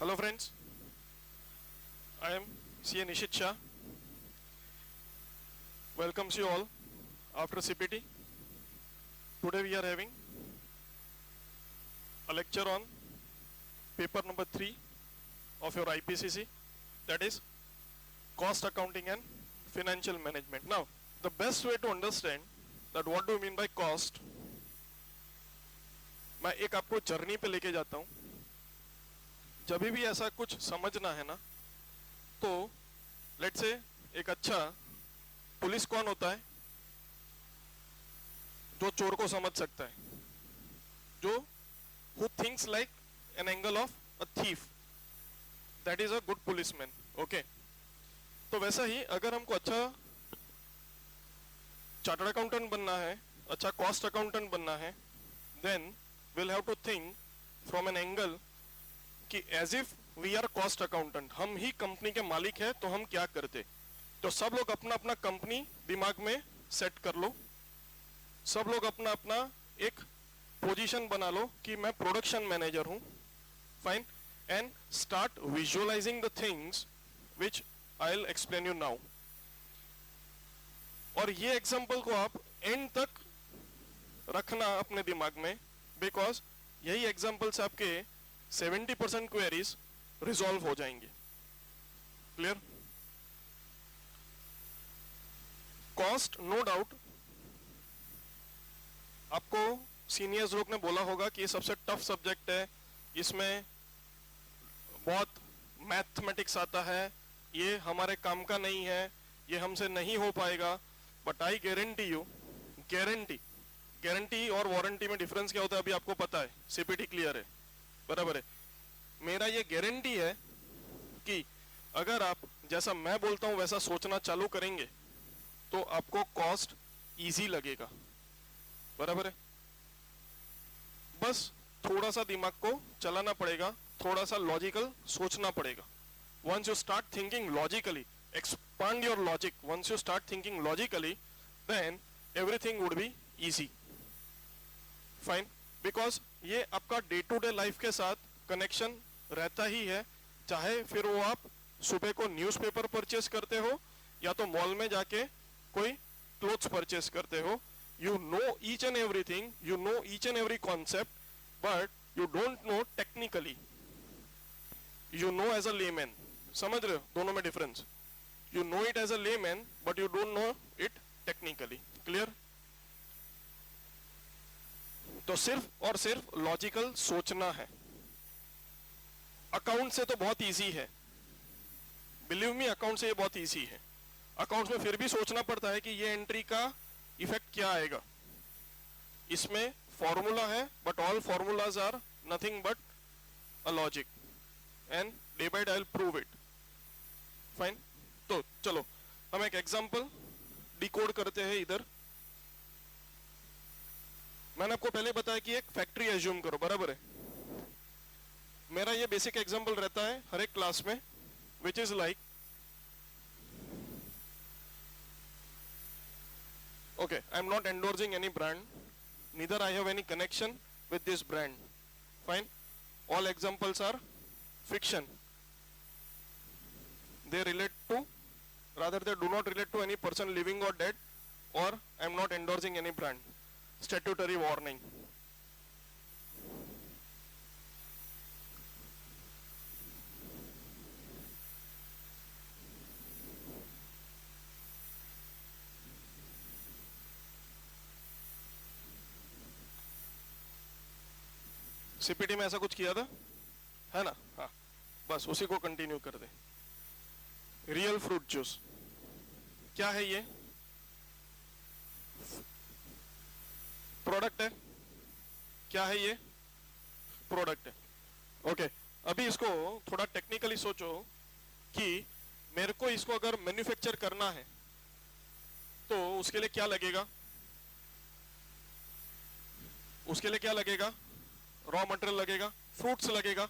Hello friends, I am CA Nishit Shah. Welcomes you all after CPT. Today we are having a lecture on paper number 3 of your IPCC, that is cost accounting and financial management. Now, the best way to understand that what do you mean by cost, मैं एक आपको journey पे लेके जाता हूँ. जब भी ऐसा कुछ समझना है ना, तो लेट्स से एक अच्छा पुलिस कौन होता है? जो चोर को समझ सकता है, जो who thinks like an angle of a thief, that is a good policeman. Okay, तो वैसा ही अगर हमको अच्छा चार्टर्ड अकाउंटेंट बनना है, अच्छा कॉस्ट अकाउंटेंट बनना है, then we'll have to think from an angle कि as if we are cost accountant, हम ही कंपनी के मालिक हैं, तो हम क्या करते. तो सब लोग अपना अपना कंपनी दिमाग में सेट कर लो, सब लोग अपना अपना एक पोजीशन बना लो कि मैं प्रोडक्शन मैनेजर हूं. Fine, and start visualising the things which I will explain you now. और ये एग्जांपल को आप एंड तक रखना अपने दिमाग में, बिकॉज यही एग्जांपल से आपके 70% क्वेरीज रिजॉल्व हो जाएंगे. क्लियर? कॉस्ट, नो डाउट आपको सीनियर्स लोग ने बोला होगा कि ये सबसे टफ सब्जेक्ट है, इसमें बहुत मैथमेटिक्स आता है, ये हमारे काम का नहीं है, ये हमसे नहीं हो पाएगा. But I guarantee you, guarantee और वारंटी में डिफरेंस क्या होता है अभी आपको पता है. सीपीटी क्लियर है, बराबर है. मेरा ये गारंटी है कि अगर आप जैसा मैं बोलता हूं वैसा सोचना चालू करेंगे तो आपको कॉस्ट इजी लगेगा. बराबर है. बस थोड़ा सा दिमाग को चलाना पड़ेगा, थोड़ा सा लॉजिकल सोचना पड़ेगा. Once you start thinking logically, expand your logic, once you start thinking logically, then everything would be easy. Fine, because ये आपका डे टू डे लाइफ के साथ कनेक्शन रहता ही है. चाहे फिर वो आप सुबह को न्यूज़पेपर परचेस करते हो या तो मॉल में जाके कोई क्लोथ्स परचेस करते हो, you know each and everything, you know each and every concept, but you don't know technically. You know as a layman, समझ रहे हो दोनों में difference? You know it as a layman but you don't know it technically. Clear? तो सिर्फ और सिर्फ logical सोचना है. अकाउंट से तो बहुत इजी है, बिलीव मी, अकाउंट से ये बहुत इजी है. अकाउंट्स में फिर भी सोचना पड़ता है कि ये एंट्री का इफेक्ट क्या आएगा. इसमें फॉर्मूला है, but all formulas are nothing but a logic, and day by day I will prove it. Fine, तो चलो हम एक एग्जांपल डिकोड करते हैं. इधर मैंने आपको पहले बताया कि एक फैक्ट्री एज्यूम करो, बराबर है. मेरा ये बेसिक एग्जांपल रहता है हर एक क्लास में, which is like, okay, I am not endorsing any brand, neither I have any connection with this brand. Fine, all examples are fiction, they relate to, rather they do not relate to any person living or dead, or I am not endorsing any brand. Statutory warning. CPT में ऐसा कुछ किया था, है ना? हाँ, बस उसी को कंटिन्यू कर दे. रियल फ्रूट जूस क्या है? ये प्रोडक्ट है. क्या है? ये प्रोडक्ट है. ओके, अभी इसको थोड़ा टेक्निकली सोचो कि मेरे को इसको अगर मैन्युफैक्चर करना है तो उसके लिए क्या लगेगा? उसके लिए क्या लगेगा? रॉ मटेरियल लगेगा, फ्रूट्स लगेगा.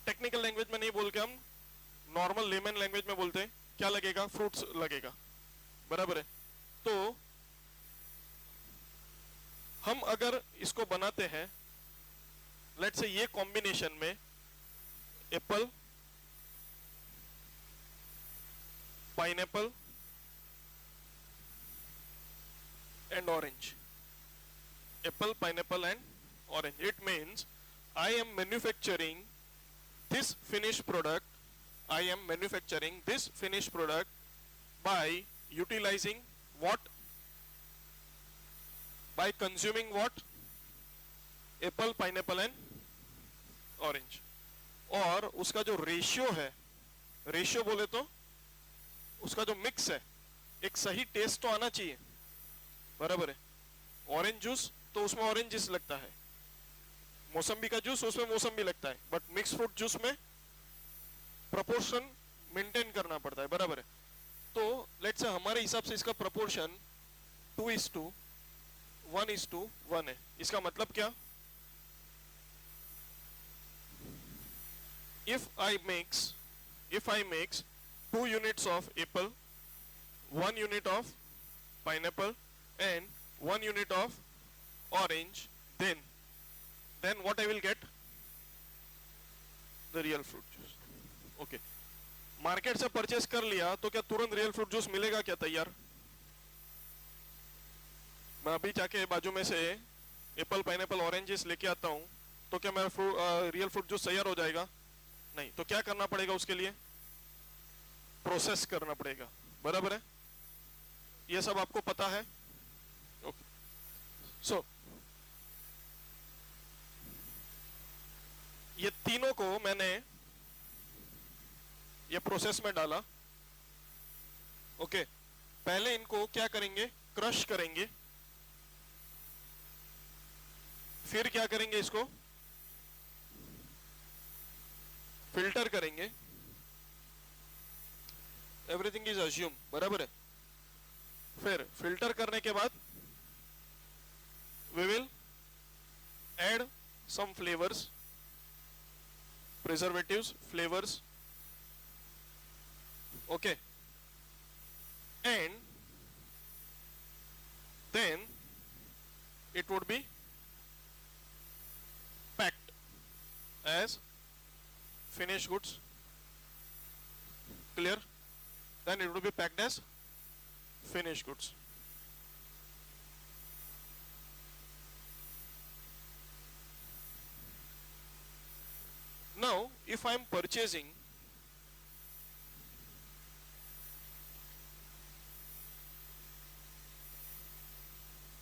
टेक्निकल लैंग्वेज में नहीं बोल के हम नॉर्मल लेमन लैंग्वेज में बोलते हैं, क्या लगेगा? फ्रूट्स लगेगा. बराबर है. तो हम अगर इसको बनाते हैं, लेट्स से ये कॉम्बिनेशन में Apple, pineapple and orange. Apple, pineapple and orange. It means I am manufacturing this finished product. I am manufacturing this finished product by utilizing what? By consuming what? Apple, pineapple and orange. और उसका जो ratio है, ratio बोले तो उसका जो mix है, एक सही टेस्ट तो आना चाहिए, बराबर है। ऑरेंज जूस तो उसमें ऑरेंज जूस लगता है, मौसम्बी का जूस उसमें मौसम्बी लगता है, बट मिक्स फ्रूट जूस में प्रोपोर्शन मेंटेन करना पड़ता है, बराबर है। तो लेट्स से हमारे हिसाब से इसका प्रोपोर्शन 2:1:1 है। इसका मतलब क्या? if I mix 2 units of apple, 1 unit of pineapple and 1 unit of orange, then what I will get? The real fruit juice. Okay. Market से परचेस कर लिया तो क्या तुरंत रियल फ्रूट जूस मिलेगा क्या तैयार? मैं अभी जाके बाजू में से एप्पल, पाइनएप्पल, ऑरेंजेस लेके आता हूं तो क्या मेरा रियल फ्रूट जूस तैयार हो जाएगा? नहीं। तो क्या करना पड़ेगा उसके लिए? प्रोसेस करना पड़ेगा, बराबर है। ये सब आपको पता है। ओके। सो ये तीनों को मैंने ये प्रोसेस में डाला। ओके। पहले इनको क्या करेंगे? क्रश करेंगे। फिर क्या करेंगे? इसको फिल्टर करेंगे। एवरीथिंग इज अज्यूम, बराबर है। फिर फिल्टर करने के बाद we will add some flavours, preservatives, flavors, okay, and then it would be packed as finished goods. Clear? Then it would be packed as finished goods. Now, if I am purchasing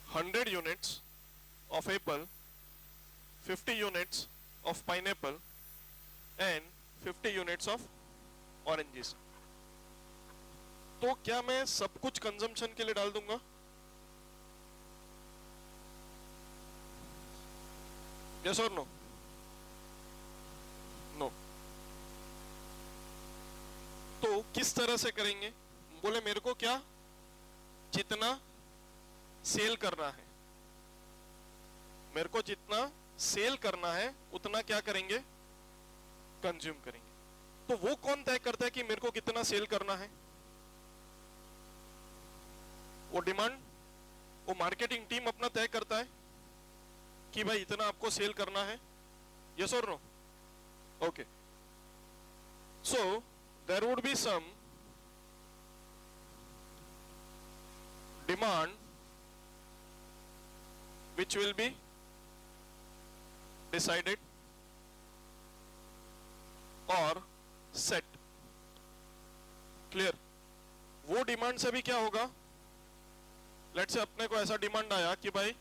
100 units of apple, 50 units of pineapple and 50 units of oranges, तो क्या मैं सब कुछ consumption के लिए डाल दूंगा? Yes or no? No. तो किस तरह से करेंगे? बोले मेरे को क्या जितना सेल करना है, मेरे को जितना सेल करना है उतना क्या करेंगे? कंज्यूम करेंगे। तो वो कौन तय करता है कि मेरे को कितना सेल करना है? वो डिमांड, वो मार्केटिंग टीम अपना तय करता है कि भाई इतना आपको सेल करना है। यस और no? Okay, so there would be some demand which will be decided or set. Clear? वो डिमांड से भी क्या होगा? लेट्स से अपने को ऐसा डिमांड आया कि भाई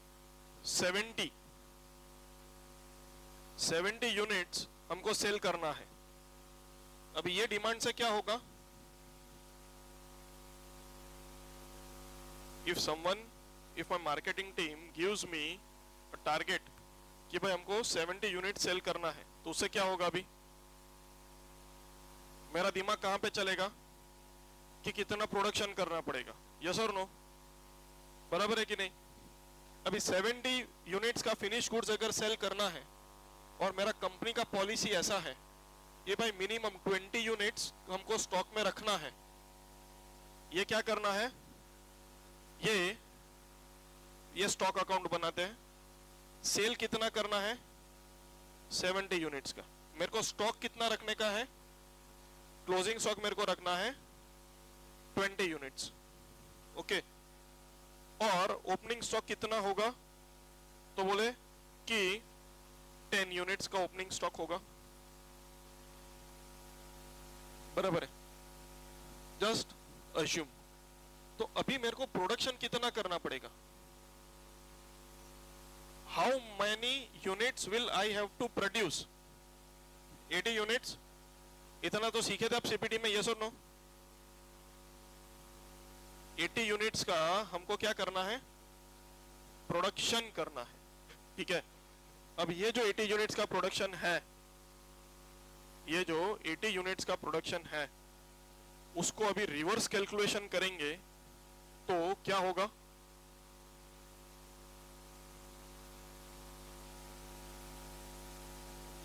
70 यूनिट्स हमको सेल करना है। अभी ये डिमांड से क्या होगा? if my marketing team gives me a target कि भाई हमको 70 यूनिट सेल करना है, तो उससे क्या होगा? अभी मेरा दिमाग कहां पे चलेगा कि कितना प्रोडक्शन करना पड़ेगा। यस और नो? बराबर है कि नहीं? अभी 70 यूनिट्स का फिनिश गुड्स अगर सेल करना है और मेरा कंपनी का पॉलिसी ऐसा है ये भाई मिनिमम 20 यूनिट्स हमको स्टॉक में रखना है, ये क्या करना है? ये स्टॉक अकाउंट बनाते हैं। सेल कितना करना है? 70 यूनिट्स का मेरे को स्टॉक कितना रखने का है, क्लोजिंग स्टॉक मेरे को रखना है 20 यूनिट्स, ओके। और ओपनिंग स्टॉक कितना होगा, तो बोले कि 10 यूनिट्स का ओपनिंग स्टॉक होगा, बराबर है, जस्ट अज्यूम। तो अभी मेरे को प्रोडक्शन कितना करना पड़ेगा, how many units will I have to produce, 80 units, इतना तो सीखे थे आप सीपीटी में, यस और नो। 80 यूनिट्स का हमको क्या करना है, प्रोडक्शन करना है, ठीक है। अब ये जो 80 यूनिट्स का प्रोडक्शन है, ये जो 80 यूनिट्स का प्रोडक्शन है, उसको अभी रिवर्स कैलकुलेशन करेंगे तो क्या होगा,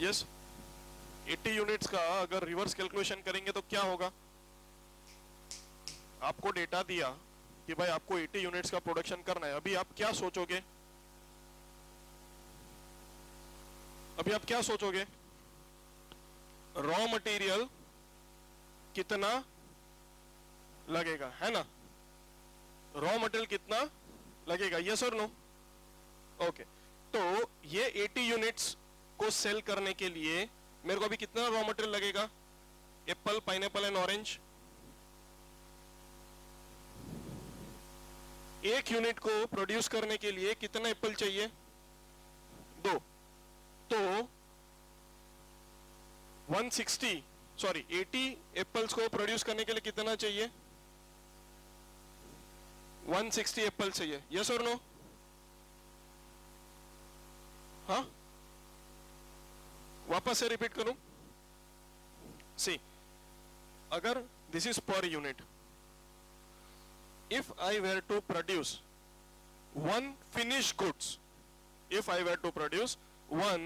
यस 80 यूनिट्स का अगर रिवर्स कैलकुलेशन करेंगे तो क्या होगा, आपको डेटा दिया कि भाई आपको 80 यूनिट्स का प्रोडक्शन करना है, अभी आप क्या सोचोगे, अभी आप क्या सोचोगे, रॉ मटेरियल कितना लगेगा, है ना, रॉ मटेरियल कितना लगेगा, यस और नो, ओके। तो ये 80 यूनिट्स को सेल करने के लिए मेरे को अभी कितना रॉ मटेरियल लगेगा, एप्पल, पाइनएप्पल एंड ऑरेंज, एक यूनिट को प्रोड्यूस करने के लिए कितना एप्पल चाहिए, 2, तो 80 एप्पल्स को प्रोड्यूस करने के लिए कितना चाहिए, 160 एप्पल चाहिए, यस और नो, हाँ, वापस से रिपीट करूं, सी, अगर this is per unit, if I were to produce one finished goods, if I were to produce one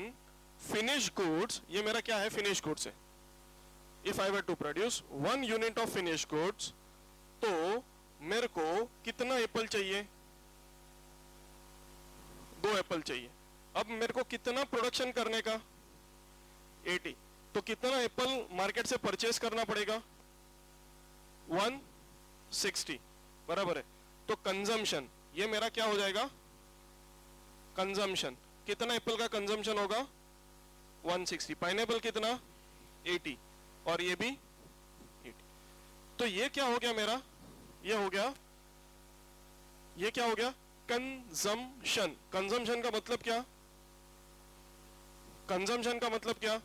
finished goods, ये मेरा क्या है, finished goods है, if I were to produce one unit of finished goods, तो मेरे को कितना Apple चाहिए, 2 एप्पल चाहिए। अब मेरे को कितना प्रोडक्शन करने का, 80, तो कितना एप्पल मार्केट से परचेस करना पड़ेगा, 160, बराबर है। तो कंजम्पशन, ये मेरा क्या हो जाएगा, कंजम्पशन, कितना एप्पल का कंजम्पशन होगा, 160, पाइनएप्पल कितना, 80, और ये भी 80। तो ये क्या हो गया मेरा, ये हो गया, ये क्या हो गया, कंजम्पशन। कंजम्पशन का मतलब क्या, कंजम्पशन का मतलब क्या,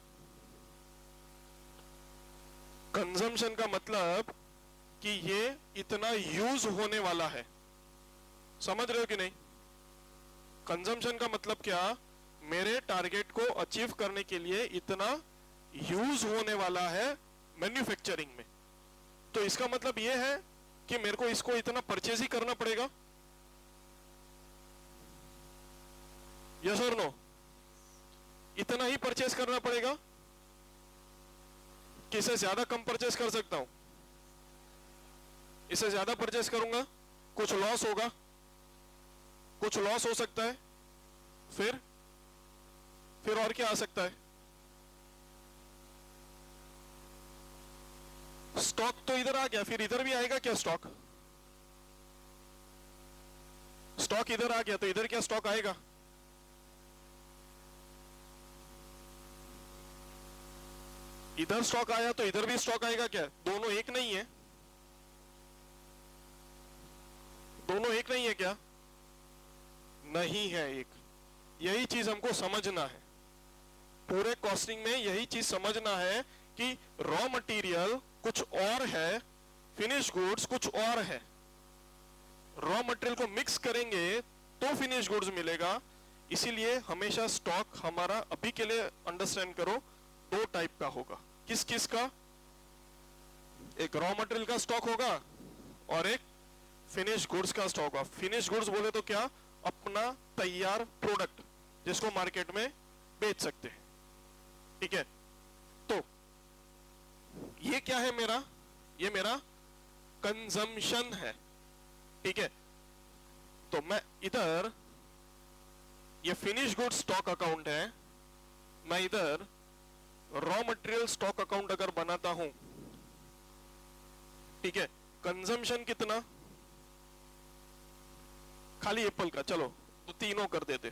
कंजम्पशन का मतलब कि ये इतना यूज होने वाला है, समझ रहे हो कि नहीं। कंजम्पशन का मतलब क्या, मेरे टारगेट को अचीव करने के लिए इतना यूज होने वाला है मैन्युफैक्चरिंग में, तो इसका मतलब ये है कि मेरे को इसको इतना परचेज ही करना पड़ेगा, यस और नो, इतना ही परचेज करना पड़ेगा, कि इससे ज्यादा कम परचेज कर सकता हूं, इससे ज्यादा परचेस करूंगा कुछ लॉस होगा, कुछ लॉस हो सकता है, फिर और क्या आ सकता है, स्टॉक तो इधर आ गया, फिर इधर भी आएगा क्या स्टॉक, स्टॉक इधर आ गया तो इधर क्या स्टॉक आएगा, इधर स्टॉक आया तो इधर भी स्टॉक आएगा क्या, दोनों एक नहीं है, दोनों एक नहीं है क्या, नहीं है एक, यही चीज हमको समझना है, पूरे कॉस्टिंग में यही चीज समझना है कि रॉ मटेरियल कुछ और है, फिनिश गुड्स कुछ और है, रॉ मटेरियल को मिक्स करेंगे तो फिनिश गुड्स मिलेगा। इसीलिए हमेशा स्टॉक हमारा अभी के लिए अंडरस्टैंड करो 2 टाइप का होगा, किस किस का, एक रॉ मटेरियल का स्टॉक होगा और एक फिनिश गुड्स का स्टॉक होगा। फिनिश गुड्स बोले तो क्या, अपना तैयार प्रोडक्ट जिसको मार्केट में बेच सकते हैं, ठीक है। तो ये क्या है मेरा, ये मेरा कंजम्पशन है, ठीक है। तो मैं इधर ये फिनिश गुड्स स्टॉक अकाउंट है, मैं इधर रॉ मटेरियल स्टॉक अकाउंट अगर बनाता हूं, ठीक है, कंजम्पशन कितना, खाली एप्पल का, चलो तो तीनों कर देते,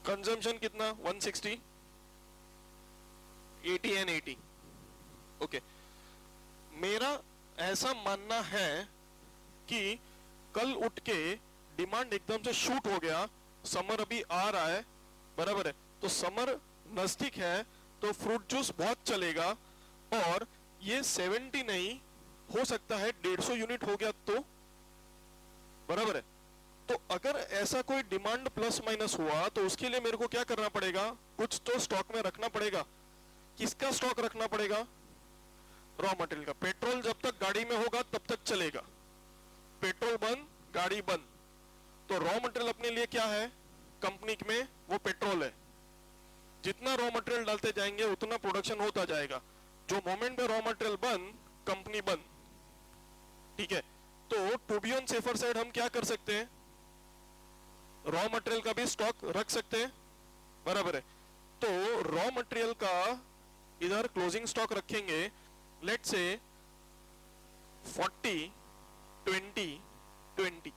कंजम्पशन कितना 160, 80 एंड 80। ओके, मेरा ऐसा मानना है कि कल उठ के डिमांड एकदम से शूट हो गया, समर अभी आ रहा है, बराबर है, तो समर नजदीक है, तो फ्रूट जूस बहुत चलेगा, और ये 70 नहीं हो सकता है 150 यूनिट हो गया तो, बराबर है। तो अगर ऐसा कोई डिमांड प्लस माइनस हुआ तो उसके लिए मेरे को क्या करना पड़ेगा, कुछ तो स्टॉक में रखना पड़ेगा। किसका स्टॉक रखना पड़ेगा, रॉ मटेरियल का। पेट्रोल जब तक गाड़ी में होगा तब तक चलेगा, पेट्रोल बंद गाड़ी बंद, तो रॉ मटेरियल अपने लिए क्या है, कंपनी में वो पेट्रोल है, जितना रॉ मटेरियल डालते जाएंगे उतना प्रोडक्शन होता जाएगा, जो मोमेंट में रॉ मटेरियल बंद कंपनी बंद, ठीक है। तो to be on safer side हम क्या कर सकते हैं, रॉ मटेरियल का भी स्टॉक रख सकते हैं, बराबर है। तो रॉ मटेरियल का इधर क्लोजिंग स्टॉक रखेंगे, लेट्स से 40 20 20,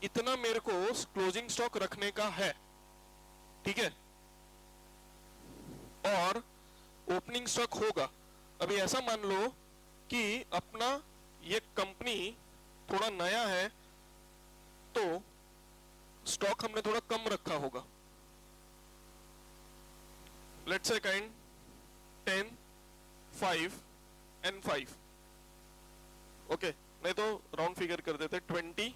इतना मेरे को क्लोजिंग स्टॉक रखने का है, ठीक है। और ओपनिंग स्टॉक होगा, अभी ऐसा मान लो कि अपना ये कंपनी थोड़ा नया है, तो स्टॉक हमने थोड़ा कम रखा होगा, let's say kind 10 5 and 5, okay, नहीं तो राउंड फिगर कर देते 20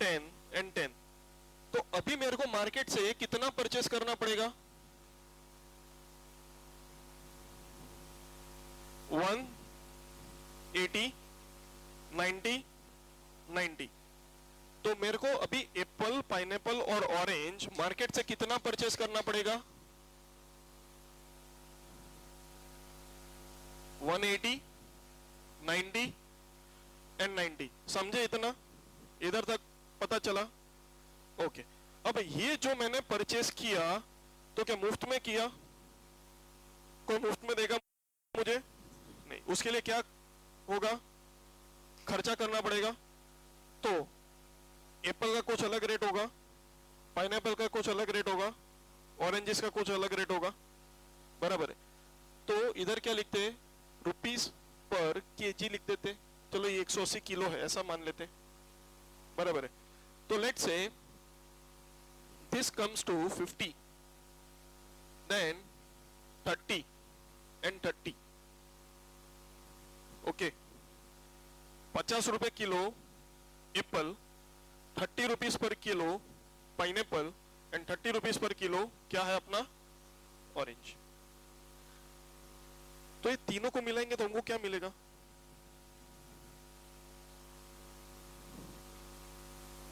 10 एंड 10। तो अभी मेरे को मार्केट से कितना परचेस करना पड़ेगा, 180 90 90। तो मेरे को अभी एप्पल, पाइनएप्पल और ऑरेंज मार्केट से कितना परचेस करना पड़ेगा, 180 90 एंड 90, समझे इतना, इधर तक पता चला, ओके। अब ये जो मैंने परचेस किया तो क्या मुफ्त में किया, कोई मुफ्त में देगा मुझे नहीं, उसके लिए क्या होगा, खर्चा करना पड़ेगा। तो एप्पल का कुछ अलग रेट होगा, पाइनएप्पल का कुछ अलग रेट होगा, ऑरेंजेस का कुछ अलग रेट होगा, बराबर है। तो इधर क्या लिखते हैं, रुपीस पर केजी लिख देते, चलो ये 180 किलो है ऐसा मान लेते, बराबर है। तो let's say this comes to 50, then 30 and 30, okay. 50 रुपए kilo apple, 30 rupees per kilo pineapple and 30 rupees per kilo क्या है अपना ऑरेंज। तो ये तीनों को मिलाएंगे तो हमको क्या मिलेगा,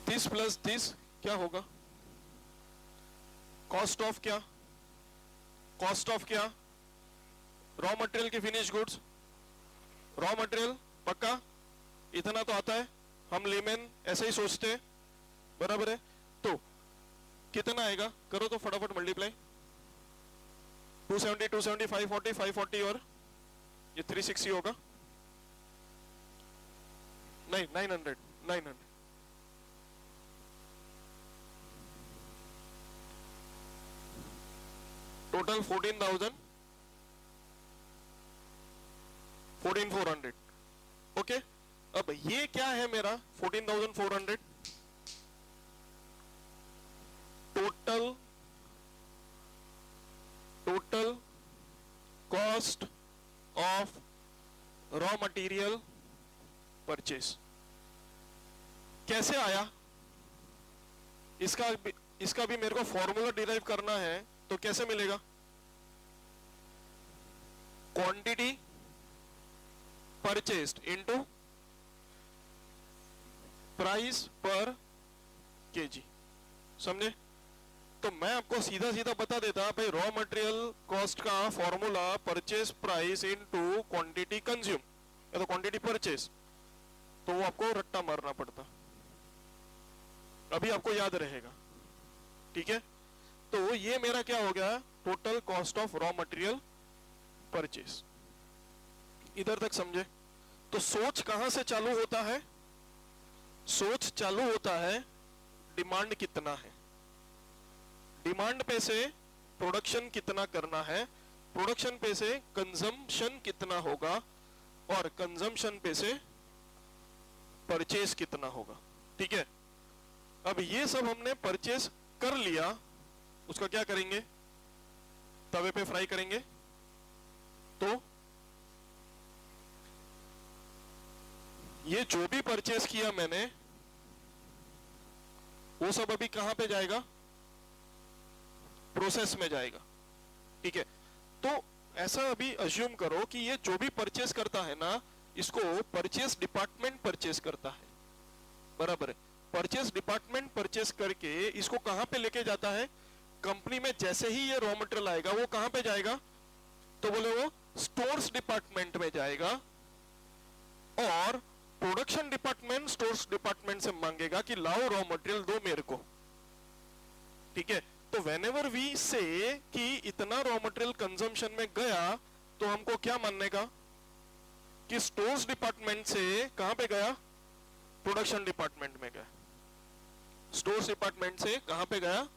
दिस प्लस दिस क्या होगा, कॉस्ट ऑफ क्या, कॉस्ट ऑफ क्या, रॉ मटेरियल की फिनिश गुड्स, रॉ मटेरियल पक्का इतना तो आता है, हम लेमैन ऐसे ही सोचते हैं, बराबर है। तो कितना आएगा, करो तो फटाफट मल्टीप्लाई, 270 270 540 540 और ये 360 होगा, नहीं 900 900, टोटल 14,000 14,400, ओके। अब ये क्या है मेरा 14,400, total cost of raw material purchase. कैसे आया, इसका भी मेरे को फॉर्मूला डिराइव करना है, तो कैसे मिलेगा, क्वांटिटी परचेस्ड इनटू प्राइस पर केजी, समझे। तो मैं आपको सीधा सीधा बता देता भाई, रॉ मटेरियल कॉस्ट का formula purchase price into quantity consume या तो क्वांटिटी परचेस, तो वो आपको रट्टा मारना पड़ता, अभी आपको याद रहेगा, ठीक है। तो ये मेरा क्या हो गया, total cost of raw material purchase. इधर तक समझे? तो सोच कहां से चालू होता है? सोच चालू होता है डिमांड कितना है, डिमांड पे से प्रोडक्शन कितना करना है, प्रोडक्शन पे से कंजम्पशन कितना होगा, और कंजम्पशन पे से परचेज कितना होगा। ठीक है, अब ये सब हमने परचेज कर लिया, उसका क्या करेंगे, तवे पे फ्राई करेंगे। तो ये जो भी परचेज किया मैंने वो सब अभी कहां पे जाएगा, प्रोसेस में जाएगा। ठीक है, तो ऐसा अभी अज्यूम करो कि ये जो भी परचेस करता है ना, इसको परचेस डिपार्टमेंट परचेस करता है, बराबर है। परचेस डिपार्टमेंट परचेस करके इसको कहां पे लेके जाता है, कंपनी में जैसे ही ये रॉ मटेरियल आएगा वो कहां पे जाएगा, तो बोले वो स्टोर्स डिपार्टमेंट में जाएगा, और प्रोडक्शन डिपार्टमेंट स्टोर्स डिपार्टमेंट से मांगेगा कि लाओ रॉ मटेरियल दो मेरे को। ठीक है, तो व्हेनेवर वी से कि इतना रॉ मटेरियल कंजम्पशन में गया, तो हमको क्या मानने का कि स्टोर्स डिपार्टमेंट से कहां पे गया, प्रोडक्शन डिपार्टमेंट में गया। स्टोर्स डिपार्टमेंट से कहां पे गया,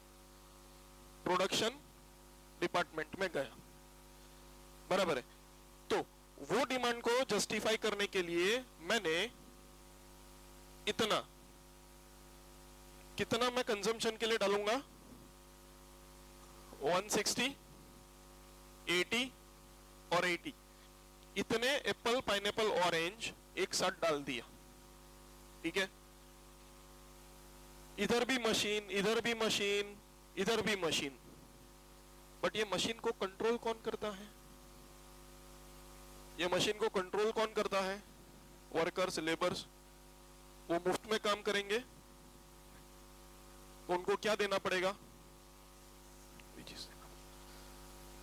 प्रोडक्शन डिपार्टमेंट में गया, बराबर है। तो वो डिमांड को जस्टिफाई करने के लिए मैंने कितना मैं कंजम्पशन के लिए डालूंगा, 160, 80 और 80, इतने एप्पल, पाइनएप्पल, ऑरेंज एक साथ डाल दिया। ठीक है, इधर भी मशीन, इधर भी मशीन, इधर भी मशीन, बट ये मशीन को कंट्रोल कौन करता है, ये मशीन को कंट्रोल कौन करता है, वर्कर्स, लेबर्स। वो मुफ्त में काम करेंगे, उनको क्या देना पड़ेगा,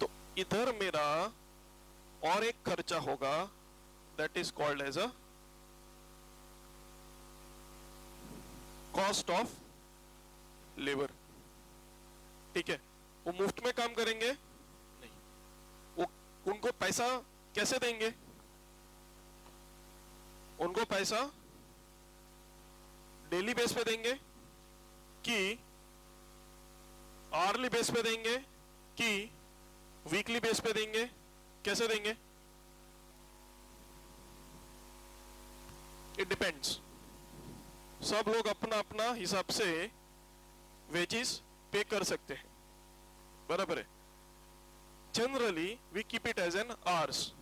तो इधर मेरा और एक खर्चा होगा, that is called as a cost of labour. ठीक है, वो मुफ्त में काम करेंगे नहीं, वो उनको पैसा कैसे देंगे, उनको पैसा डेली बेस पे देंगे कि आर्ली बेस पे देंगे कि वीकली बेस पे देंगे, कैसे देंगे, इट डिपेंड्स। सब लोग अपना अपना हिसाब से वेजेस पे कर सकते हैं, बराबर है। Generally we keep it as N hours,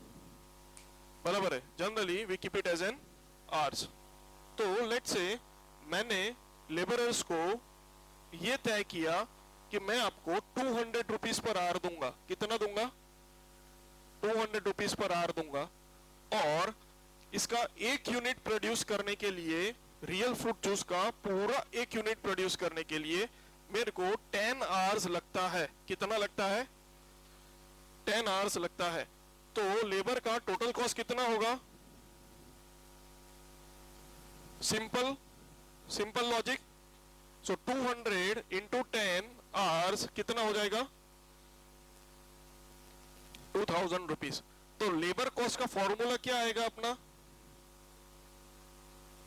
बराबर है, generally we keep it as N hours. तो लेट्स से मैंने लेबरर्स को ये तय किया कि मैं आपको 200 रुपीज पर आवर दूंगा। कितना दूंगा, 200 रुपीज पर आवर दूंगा, और इसका 1 यूनिट प्रोड्यूस करने के लिए, रियल फ्रूट जूस का पूरा 1 यूनिट प्रोड्यूस करने के लिए मेरे को 10 आवर्स लगता है। कितना लगता है, 10 आवर्स लगता है। तो लेबर का टोटल कॉस्ट कितना होगा, सिंपल लॉजिक। सो 200 इंटू 10 आवर्स कितना हो जाएगा, 2000 रुपीज। तो लेबर कॉस्ट का फॉर्मूला क्या आएगा अपना,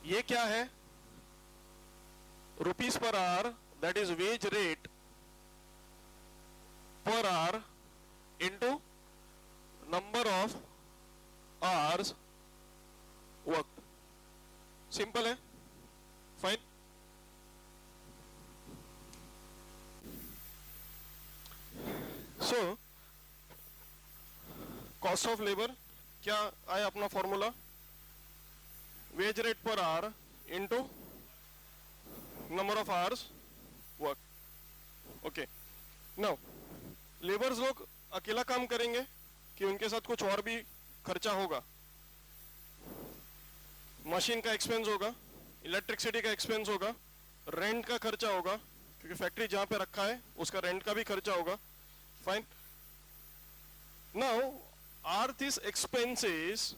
ये क्या है, rupees per hour, that is wage rate per hour into number of hours work. Simple है, fine. So cost of labour क्या आया अपना formula, wage rate per hour into number of hours work. Okay, now labours लोग अकेला काम करेंगे कि उनके साथ कुछ और भी खर्चा होगा, मशीन का एक्सपेंस होगा, इलेक्ट्रिसिटी का एक्सपेंस होगा, रेंट का खर्चा होगा, क्योंकि फैक्ट्री जहां पे रखा है उसका रेंट का भी खर्चा होगा, fine. Now are this expenses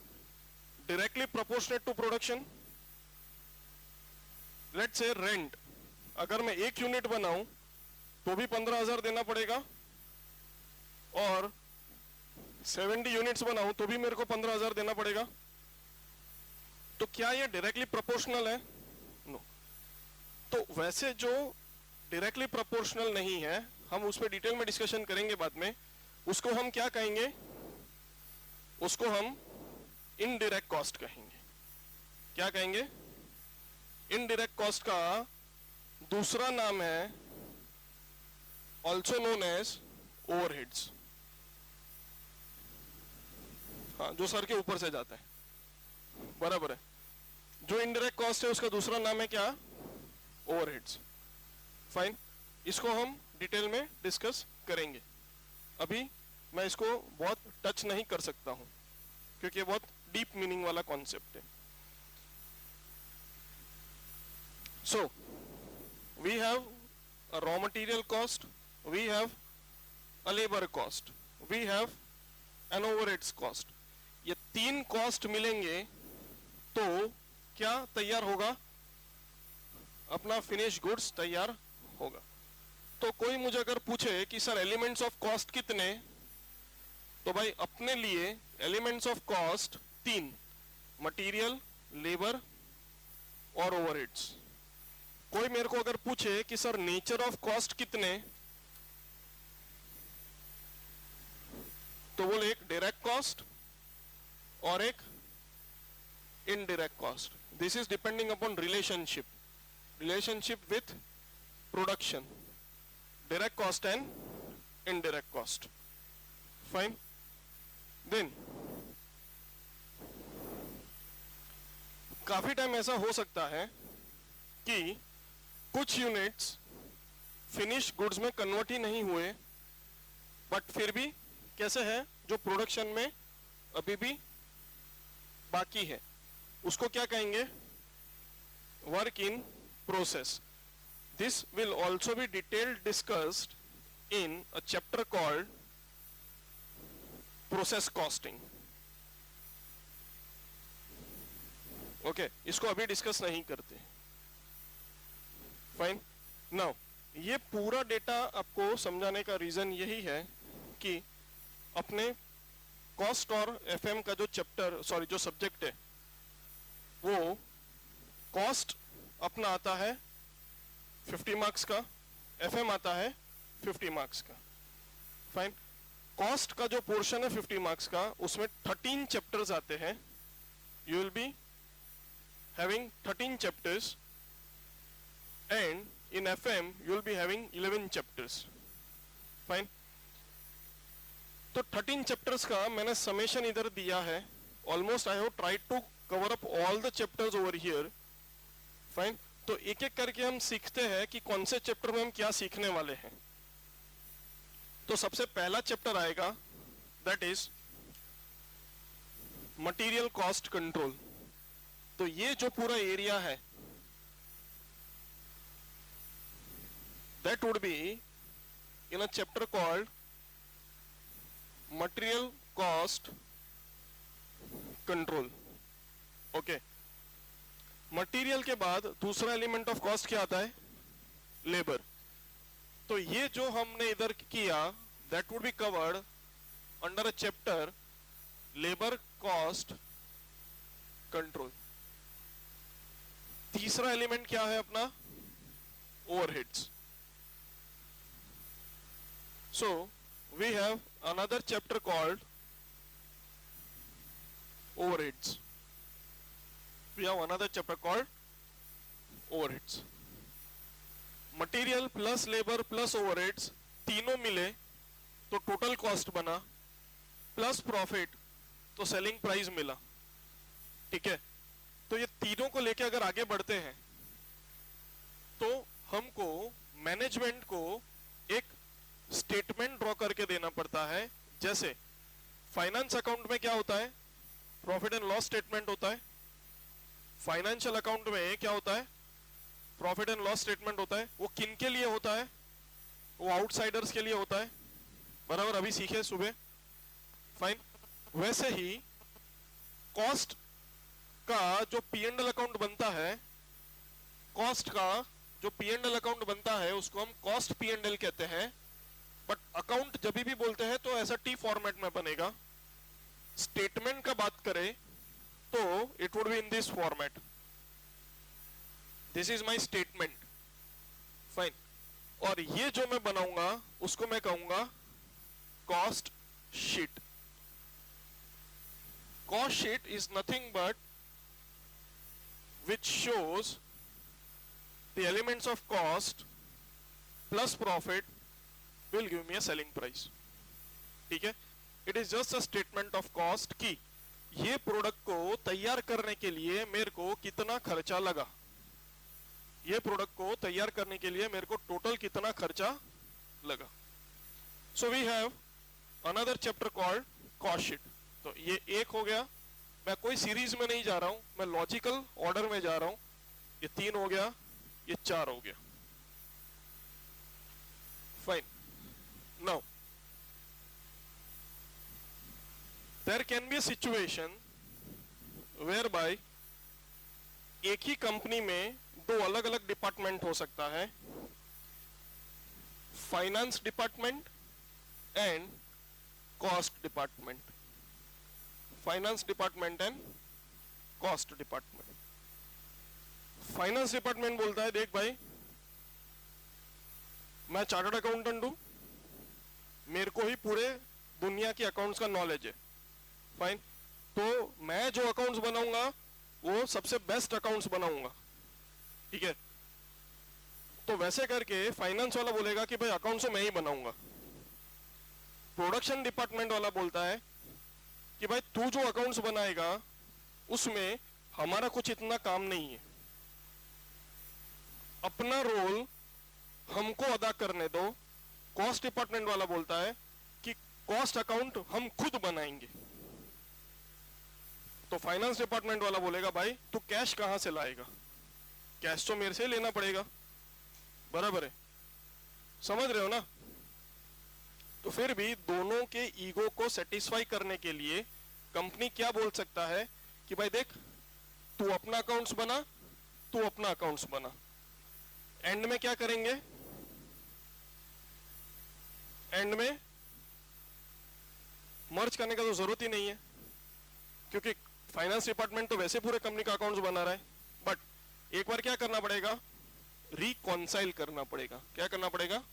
directly proportionate to production? Let's say rent, अगर मैं 1 यूनिट बनाऊं तो भी 15,000 देना पड़ेगा, और 70 यूनिट्स बनाऊं तो भी मेरे को 15,000 देना पड़ेगा। तो क्या ये डायरेक्टली प्रोपोर्शनल है? नो। तो वैसे जो डायरेक्टली प्रोपोर्शनल नहीं है, हम उस पर डिटेल में डिस्कशन करेंगे बाद में, उसको हम क्या कहेंगे? उसको हम इनडायरेक्ट कॉस्ट कहेंगे। क्या कहेंगे? इनडायरेक्ट कॉस्ट का दूसरा नाम है ऑल्सो नोन एज ओवरहेड्स। हाँ, जो सर के ऊपर से जाता है, बराबर है। जो इनडायरेक्ट कॉस्ट है उसका दूसरा नाम है क्या? ओवरहेड्स। फाइन, इसको हम डिटेल में डिस्कस करेंगे। अभी मैं इसको बहुत टच नहीं कर सकता हूं क्योंकि ये बहुत डीप मीनिंग वाला कॉन्सेप्ट है। So we have a raw material cost, we have a labour cost, we have an overheads cost. ये तीन कॉस्ट मिलेंगे तो क्या तैयार होगा? अपना फिनिश गुड्स तैयार होगा। तो कोई मुझे अगर पूछे कि सर एलिमेंट्स ऑफ कॉस्ट कितने, तो भाई अपने लिए एलिमेंट्स ऑफ कॉस्ट तीन, मटेरियल, लेबर और ओवरहेड्स। कोई मेरे को अगर पूछे कि सर नेचर ऑफ कॉस्ट कितने, तो बोले एक डायरेक्ट कॉस्ट और एक indirect cost. This is depending upon relationship with production, direct cost and indirect cost. Fine. Then काफी टाइम ऐसा हो सकता है कि कुछ यूनिट्स फिनिश गुड्स में कन्वर्ट ही नहीं हुए, बट फिर भी कैसे है, जो प्रोडक्शन में अभी भी बाकी है, उसको क्या कहेंगे? Work in process. This will also be detailed discussed in a chapter called process costing. Okay, इसको अभी डिस्कस नहीं करते। फाइन। नाउ ये पूरा डेटा आपको समझाने का रीजन यही है कि अपने कॉस्ट और एफएम का जो चैप्टर, सॉरी जो सब्जेक्ट है, वो कॉस्ट अपना आता है 50 मार्क्स का, एफएम आता है 50 मार्क्स का। फाइन। कॉस्ट का जो पोर्शन है 50 मार्क्स का, उसमें 13 चैप्टर्स आते हैं। You will be having 13 chapters and in FM you will be having 11 chapters. Fine. तो 13 चैप्टर्स का मैंने समेशन इधर दिया है। Almost I have tried to cover up all the chapters over here. Fine. तो एक एक करके हम सीखते हैं कि कौन से चैप्टर में हम क्या सीखने वाले हैं। तो सबसे पहला चैप्टर आएगा, that is material cost control. तो ये जो पूरा एरिया है, that would be in a chapter called material cost control. Okay. Material के बाद दूसरा एलिमेंट ऑफ कॉस्ट क्या आता है? लेबर। तो ये जो हमने इधर किया, that would be covered under a chapter labour cost control. तीसरा एलिमेंट क्या है अपना? Overheads. So we have another chapter called overheads. We have another chapter called overheads. Material plus labour plus overheads तीनों मिले तो टोटल कॉस्ट बना, plus profit तो selling price मिला। ठीक है। तो ये तीनों को लेके अगर आगे बढ़ते हैं तो हमको मैनेजमेंट को एक स्टेटमेंट ड्रॉ करके देना पड़ता है। जैसे फाइनेंस अकाउंट में क्या होता है? प्रॉफिट एंड लॉस स्टेटमेंट होता है। फाइनेंशियल अकाउंट में क्या होता है? प्रॉफिट एंड लॉस स्टेटमेंट होता है। वो किन के लिए होता है? वो आउटसाइडर्स के लिए होता है। बराबर, अभी सीखे सुबह। फाइन। वैसे ही कॉस्ट का जो P&L अकाउंट बनता है, कॉस्ट का जो पी एंड एल अकाउंट बनता है उसको हम कॉस्ट पी एंड एल कहते हैं, बट अकाउंट जब भी बोलते हैं तो ऐसा टी फॉर्मेट में बनेगा। स्टेटमेंट का बात करें तो it would be in this format, this is my statement, fine. और ये जो मैं बनाऊंगा उसको मैं कहूंगा cost sheet. Cost sheet is nothing but which shows the elements of cost plus profit will give me a selling price। ठीक है, it is just a statement of cost कि ये प्रोडक्ट को तैयार करने के लिए मेरे को कितना खर्चा लगा, ये प्रोडक्ट को तैयार करने के लिए मेरे को टोटल कितना खर्चा लगा। So we have another chapter called cost sheet. तो ये एक हो गया, मैं कोई सीरीज में नहीं जा रहा हूं, मैं लॉजिकल ऑर्डर में जा रहा हूं। ये 3 हो गया, ये 4 हो गया, fine. Now there can be a situation whereby एक ही कंपनी में 2 अलग अलग डिपार्टमेंट हो सकता है, finance department and cost department. Finance department and cost department. Finance department बोलता है देख भाई, मैं चार्टर्ड अकाउंटेंट हूं, मेरे को ही पूरे दुनिया की अकाउंट्स का नॉलेज है, फाइन। तो मैं जो अकाउंट्स बनाऊंगा वो सबसे बेस्ट अकाउंट्स बनाऊंगा, ठीक है। तो वैसे करके फाइनेंस वाला बोलेगा कि भाई अकाउंट्स मैं ही बनाऊंगा। प्रोडक्शन डिपार्टमेंट वाला बोलता है कि भाई तू जो अकाउंट्स बनाएगा उसमें हमारा कुछ इतना काम नहीं है, अपना रोल हमको अदा करने दो। कॉस्ट डिपार्टमेंट वाला बोलता है कि कॉस्ट अकाउंट हम खुद बनाएंगे। तो फाइनेंस डिपार्टमेंट वाला बोलेगा भाई तू कैश कहां से लाएगा, कैश तो मेरे से लेना पड़ेगा, बराबर है, समझ रहे हो ना। तो फिर भी दोनों के ईगो को सेटिस्फाई करने के लिए कंपनी क्या बोल सकता है कि भाई देख तू अपना अकाउंट्स बना, तू अपना अकाउंट्स बना। एंड में क्या करेंगे, एंड में मर्ज करने का तो जरूरत ही नहीं है, क्योंकि फाइनेंस डिपार्टमेंट तो वैसे पूरे कंपनी का अकाउंट्स बना रहा है। बट एक बार क्या करना पड़ेगा, रिकॉन्साइल करना पड़ेगा। क्या करना पड़ेगा,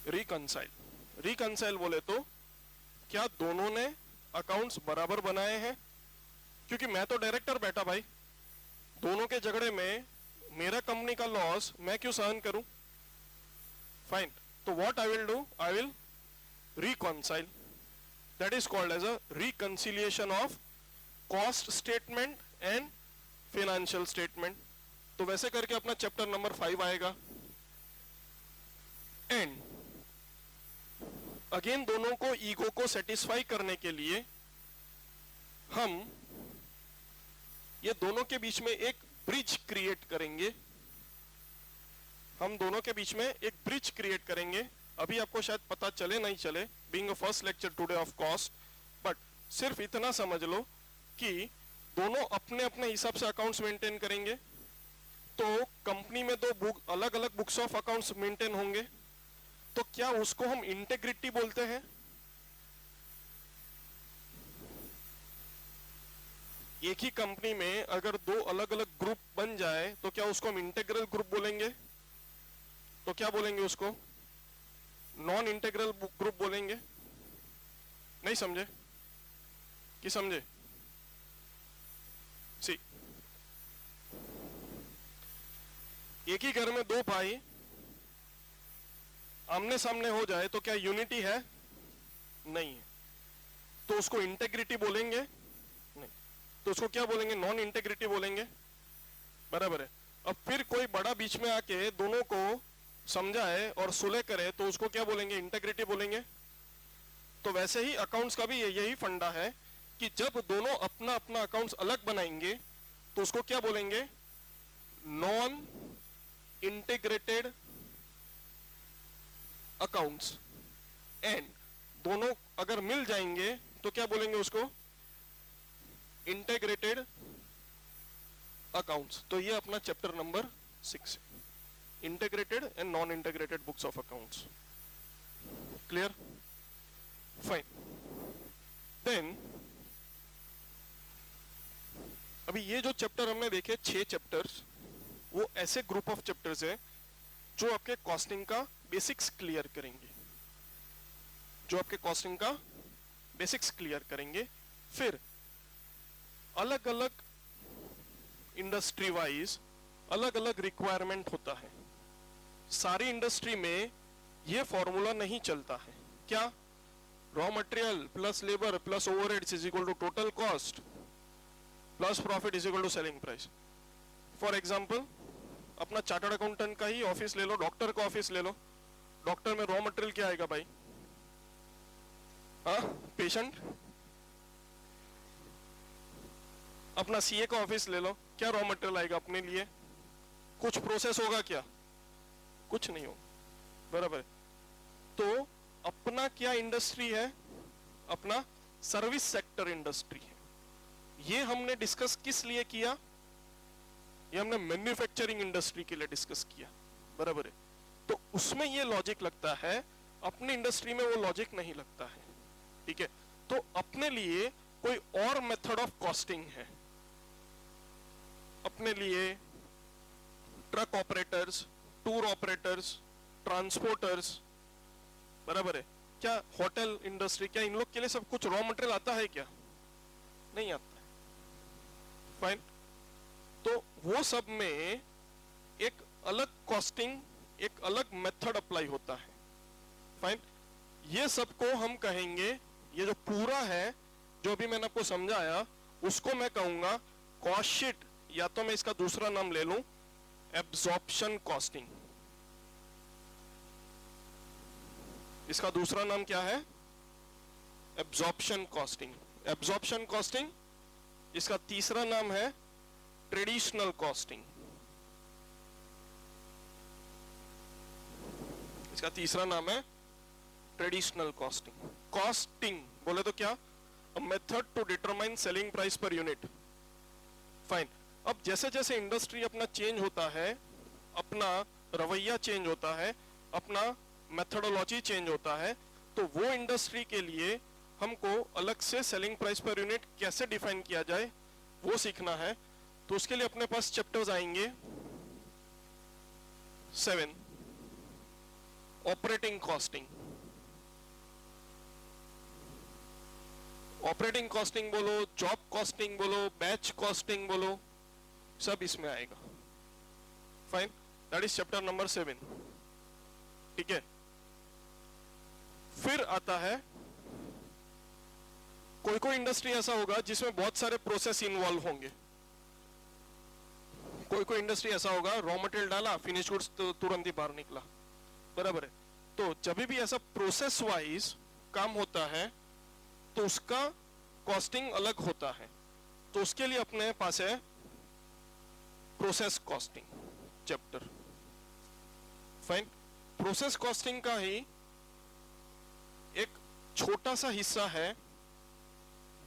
रिकंसाइल। रिकंसाइल बोले तो क्या दोनों ने अकाउंट्स बराबर बनाए हैं, क्योंकि मैं तो डायरेक्टर बैठा भाई, दोनों के झगड़े में मेरा कंपनी का लॉस मैं क्यों सहन करूं, फाइन। तो what I will do, I will reconcile, that is called as a reconciliation of cost statement and financial statement. तो वैसे करके अपना चैप्टर नंबर 5 आएगा। एंड अगेन दोनों को ईगो को सेटिस्फाई करने के लिए हम ये दोनों के बीच में एक ब्रिज क्रिएट करेंगे। हम दोनों के बीच में एक ब्रिज क्रिएट करेंगे। अभी आपको शायद पता चले नहीं चले, being a first lecture today of cost, but सिर्फ इतना समझ लो कि दोनों अपने अपने हिसाब से अकाउंट्स मेंटेन करेंगे। तो कंपनी में 2 बुक अलग अलग बुक्स ऑफ अकाउंट्स मेंटेन होंगे, तो क्या उसको हम इंटेग्रिटी बोलते हैं। एक ही कंपनी में अगर 2 अलग अलग ग्रुप बन जाए तो क्या उसको हम इंटेग्रल ग्रुप बोलेंगे, तो क्या बोलेंगे उसको, नॉन इंटेग्रल ग्रुप बोलेंगे। नहीं समझे कि समझे, सी एक ही घर में 2 भाई आमने सामने हो जाए तो क्या यूनिटी है, नहीं है, तो उसको इंटेग्रिटी बोलेंगे नहीं, तो उसको क्या बोलेंगे, नॉन इंटेग्रिटी बोलेंगे, बराबर है। अब फिर कोई बड़ा बीच में आके दोनों को समझाए और सुलह करे तो उसको क्या बोलेंगे, इंटेग्रिटी बोलेंगे। तो वैसे ही अकाउंट्स का भी यही फंडा है कि जब दोनों अपना अपना अकाउंट्स अलग बनाएंगे तो उसको क्या बोलेंगे, नॉन इंटीग्रेटेड अकाउंट्स। एंड दोनों अगर मिल जाएंगे तो क्या बोलेंगे उसको, इंटीग्रेटेड अकाउंट्स। तो ये अपना चैप्टर नंबर 6 है, integrated and non integrated books of accounts. Clear? Fine. Then अभी ये जो चैप्टर हमने देखे 6 चैप्टर्स, वो ऐसे ग्रुप ऑफ चैप्टर्स है जो आपके कॉस्टिंग का बेसिक्स क्लियर करेंगे, जो आपके कॉस्टिंग का बेसिक्स क्लियर करेंगे। फिर अलग अलग इंडस्ट्री वाइज अलग अलग रिक्वायरमेंट होता है। सारी इंडस्ट्री में ये फॉर्मूला नहीं चलता है। क्या? Raw material plus labour plus overheads is equal to total cost plus profit is equal to selling price. For example अपना चार्टर्ड अकाउंटेंट का ही ऑफिस ले लो, डॉक्टर का ऑफिस ले लो। डॉक्टर में रॉ मटेरियल क्या आएगा भाई? हाँ, पेशेंट। अपना सीए का ऑफिस ले लो, क्या रॉ मटेरियल आएगा अपने लिए? कुछ प्रोसेस होगा क्या? कुछ नहीं होगा, बराबर। तो अपना क्या इंडस्ट्री है? अपना सर्विस सेक्टर इंडस्ट्री है। ये हमने डिस्कस किस लिए किया? ये हमने मैन्युफैक्चरिंग इंडस्ट्री के लिए डिस्कस किया, बराबर है। तो उसमें ये लॉजिक लगता है, अपनी इंडस्ट्री में वो लॉजिक नहीं लगता है, ठीक है। तो अपने लिए कोई और मेथड ऑफ कॉस्टिंग है। अपने लिए truck operators, tour operators, transporters, बराबर है। क्या होटल इंडस्ट्री, क्या इन लोग के लिए सब कुछ रॉ मटेरियल आता है क्या? नहीं आता है। फाइन। तो वो सब में एक अलग कॉस्टिंग, एक अलग मेथड अप्लाई होता है। फाइन। ये सबको हम कहेंगे, ये जो पूरा है जो भी मैंने आपको समझाया, उसको मैं कहूंगा कॉस्ट शीट, या तो मैं इसका दूसरा नाम ले लूं एब्जॉर्प्शन कॉस्टिंग। इसका दूसरा नाम क्या है? Absorption costing. Absorption costing. इसका तीसरा नाम है ट्रेडिशनल कॉस्टिंग। इसका तीसरा नाम है ट्रेडिशनल कॉस्टिंग। कॉस्टिंग बोले तो क्या? A method to determine selling price per unit. Fine. अब जैसे जैसे इंडस्ट्री अपना चेंज होता है, अपना रवैया चेंज होता है, अपना मेथडोलॉजी चेंज होता है, तो वो इंडस्ट्री के लिए हमको अलग से सेलिंग प्राइस पर यूनिट कैसे डिफाइन किया जाए वो सीखना है। तो उसके लिए अपने पास चैप्टर्स आएंगे 7, ऑपरेटिंग कॉस्टिंग। ऑपरेटिंग कॉस्टिंग बोलो, जॉब कॉस्टिंग बोलो, बैच कॉस्टिंग बोलो, सब इसमें आएगा। Fine. That is chapter number 7, ठीक है। फिर आता है कोई कोई इंडस्ट्री ऐसा होगा जिसमें बहुत सारे प्रोसेस इन्वॉल्व होंगे। कोई कोई इंडस्ट्री ऐसा होगा, रॉ मटेरियल डाला, फिनिश गुड्स तुरंत ही बाहर निकला, बराबर है। तो जब भी ऐसा प्रोसेस वाइज काम होता है तो उसका कॉस्टिंग अलग होता है। तो उसके लिए अपने पास है process costing chapter. Fine. Process costing का ही एक छोटा सा हिस्सा है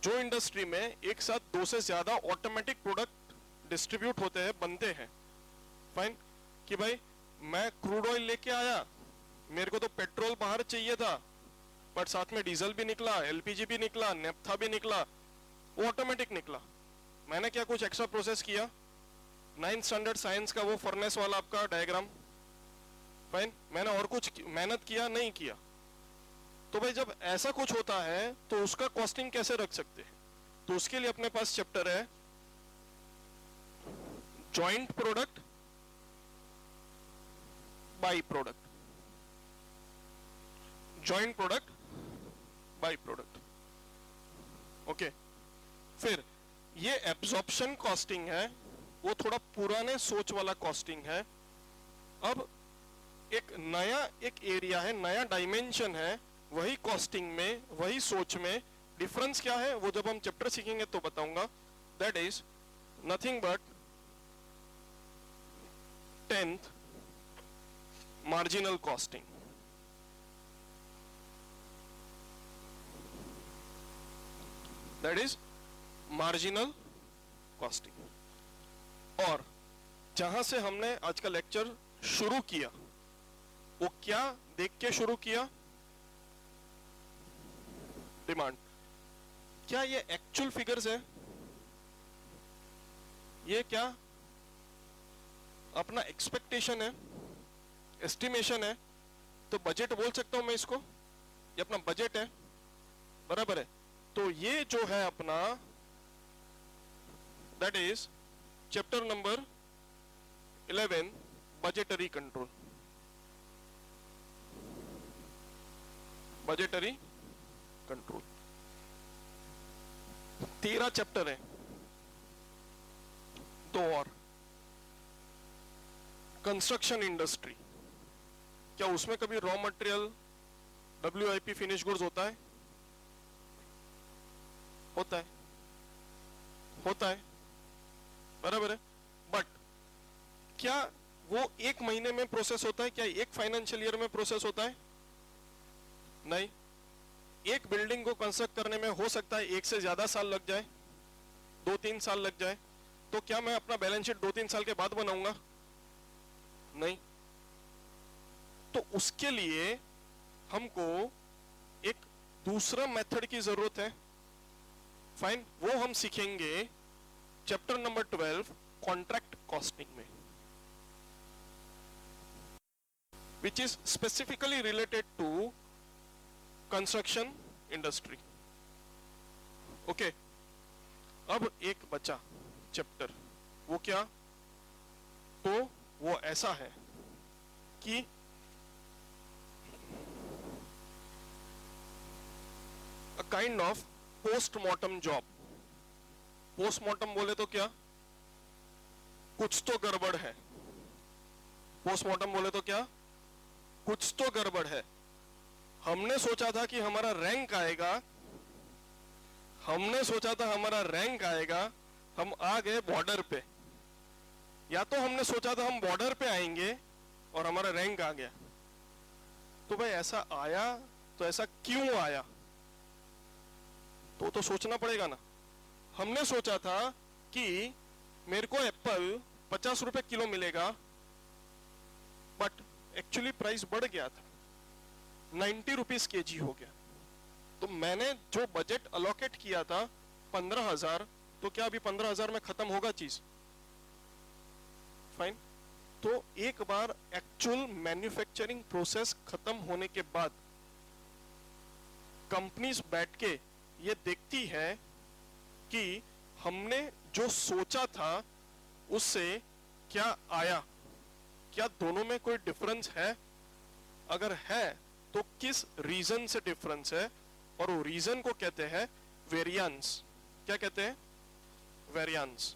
जो इंडस्ट्री में एक साथ 2 से ज्यादा ऑटोमेटिक प्रोडक्ट डिस्ट्रीब्यूट होते हैं, बनते हैं। फाइन। कि भाई मैं क्रूड ऑयल लेके आया, मेरे को तो पेट्रोल बाहर चाहिए था, बट साथ में डीजल भी निकला, एलपीजी भी निकला, नेफ्था भी निकला, वो ऑटोमेटिक निकला। मैंने क्या कुछ एक्स्ट्रा प्रोसेस किया? 9th स्टैंडर्ड साइंस का वो फर्नेस वाला आपका डायग्राम। फाइन। मैंने और कुछ मेहनत किया? नहीं किया। तो भाई जब ऐसा कुछ होता है तो उसका कॉस्टिंग कैसे रख सकते हैं? तो उसके लिए अपने पास चैप्टर है joint product, by product. Joint product, by product, okay. फिर ये एब्जॉर्प्शन कॉस्टिंग है, वो थोड़ा पुराने सोच वाला कॉस्टिंग है। अब एक नया एक एरिया है, नया डायमेंशन है, वही कॉस्टिंग में, वही सोच में डिफरेंस क्या है वो जब हम चैप्टर सीखेंगे तो बताऊंगा। That is nothing but 10th marginal costing. That is marginal costing. और जहां से हमने आज का लेक्चर शुरू किया वो क्या देख के शुरू किया? डिमांड। क्या ये एक्चुअल फिगर्स है? ये क्या अपना एक्सपेक्टेशन है, एस्टिमेशन है? तो बजट बोल सकता हूं मैं इसको, ये अपना बजट है, बराबर है। तो ये जो है अपना, that is chapter number 11, budgetary control. Budgetary control 13 chapter है, 2 और। कंस्ट्रक्शन इंडस्ट्री, क्या उसमें कभी raw material WIP finish goods होता है? होता है, होता है, बराबर है। बट क्या वो एक महीने में प्रोसेस होता है? क्या एक फाइनेंशियल ईयर में प्रोसेस होता है? नहीं। एक बिल्डिंग को कंस्ट्रक्ट करने में हो सकता है 1 से ज्यादा साल लग जाए, 2-3 साल लग जाए। तो क्या मैं अपना बैलेंस शीट 2-3 साल के बाद बनाऊंगा? नहीं। तो उसके लिए हमको एक दूसरा मेथड की जरूरत है। फाइन, वो हम सीखेंगे चैप्टर नंबर 12, कॉन्ट्रैक्ट कॉस्टिंग में, which is specifically related to construction industry. Okay, अब एक बचा चैप्टर, वो क्या? तो वो ऐसा है कि a kind of postmortem job. Postmortem बोले तो क्या? कुछ तो गड़बड़ है। पोस्टमार्टम बोले तो क्या? कुछ तो गड़बड़ है। हमने सोचा था कि हमारा रैंक आएगा, हमने सोचा था हमारा रैंक आएगा, हम आ गए बॉर्डर पे। या तो हमने सोचा था हम बॉर्डर पे आएंगे और हमारा रैंक आ गया। तो भाई ऐसा आया तो ऐसा क्यों आया? तो सोचना पड़ेगा ना। हमने सोचा था कि मेरे को एप्पल 50 रुपए किलो मिलेगा, बट एक्चुअली प्राइस बढ़ गया था, 90 रुपीज केजी हो गया। तो मैंने जो बजट अलोकेट किया था 15,000, तो क्या अभी 15,000 में खत्म होगा चीज? फाइन। तो एक बार एक्चुअल मैन्युफैक्चरिंग प्रोसेस खत्म होने के बाद कंपनीज बैठ के ये देखती है कि हमने जो सोचा था उससे क्या आया, क्या दोनों में कोई डिफरेंस है? अगर है तो किस रीजन से डिफरेंस है? और वो रीजन को कहते हैं वेरिएंस। क्या कहते हैं? वेरिएंस।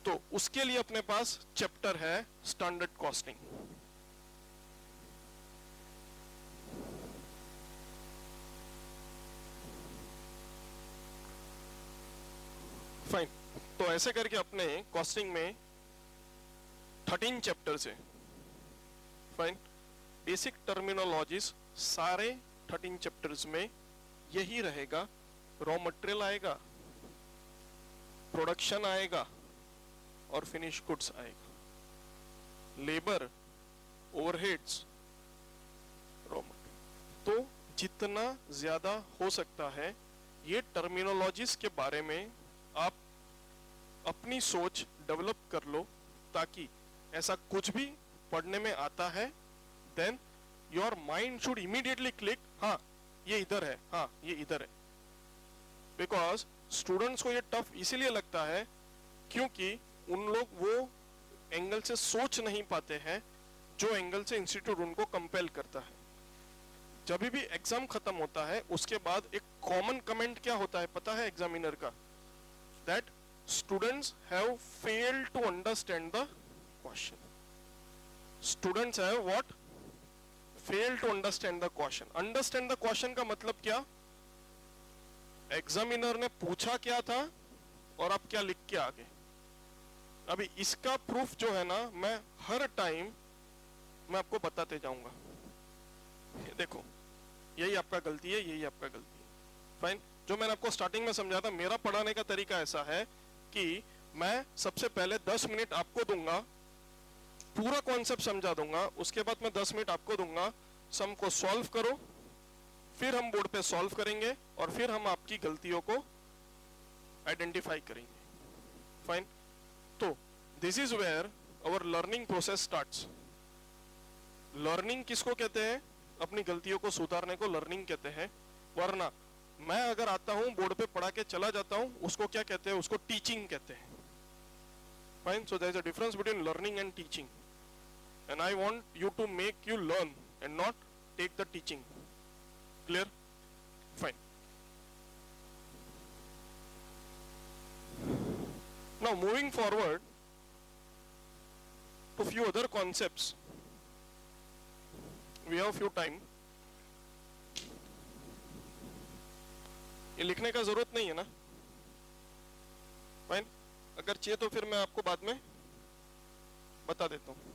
तो उसके लिए अपने पास चैप्टर है स्टैंडर्ड कॉस्टिंग। फाइन। तो ऐसे करके अपने कॉस्टिंग में 13 चैप्टर्स है। फाइन। बेसिक टर्मिनोलॉजीज सारे 13 चैप्टर्स में यही रहेगा। रॉ मटेरियल आएगा, प्रोडक्शन आएगा और फिनिश गुड्स आएगा, लेबर, ओवरहेड्स, रॉ मटेरियल। तो जितना ज्यादा हो सकता है ये टर्मिनोलॉजीज के बारे में आप अपनी सोच डेवलप कर लो, ताकि ऐसा कुछ भी पढ़ने में आता है then your mind should immediately click, हाँ ये इधर है, हाँ ये इधर है। बिकॉज स्टूडेंट्स को ये टफ इसीलिए लगता है क्योंकि उन लोग वो एंगल से सोच नहीं पाते हैं जो एंगल से इंस्टीट्यूट उनको कंपेल करता है। जब भी एग्जाम खत्म होता है उसके बाद एक कॉमन कमेंट क्या होता है पता है एग्जामिनर का? That students have failed to understand the question. Students have what? Fail to understand the question. Understand the question का मतलब क्या? एग्जामिनर ने पूछा क्या था और आप क्या लिख के आ गए। अभी इसका प्रूफ जो है ना, मैं हर टाइम मैं आपको बताते जाऊंगा। देखो यही आपका गलती है, यही आपका गलती है। फाइन। जो मैंने आपको स्टार्टिंग में समझा था, मेरा पढ़ाने का तरीका ऐसा है कि मैं सबसे पहले 10 मिनट आपको दूंगा, पूरा कॉन्सेप्ट समझा दूंगा, उसके बाद मैं 10 मिनट आपको दूंगा, सम को सॉल्व करो, फिर हम बोर्ड पे सॉल्व करेंगे और फिर हम आपकी गलतियों को आइडेंटिफाई करेंगे। फाइन। तो this is where our learning process starts. Learning किसको कहते हैं? अपनी गलतियों को सुधारने को लर्निंग कहते हैं। वरना मैं अगर आता हूं बोर्ड पे पढ़ा के चला जाता हूं, उसको क्या कहते हैं? उसको टीचिंग कहते हैं। Fine. So there is a difference between learning and teaching, and I want you to make you learn and not take the teaching. Clear? Fine. Now moving forward to few other concepts, we have few time. ये लिखने का जरूरत नहीं है ना? Fine. अगर चाहिए तो फिर मैं आपको बाद में बता देता हूँ।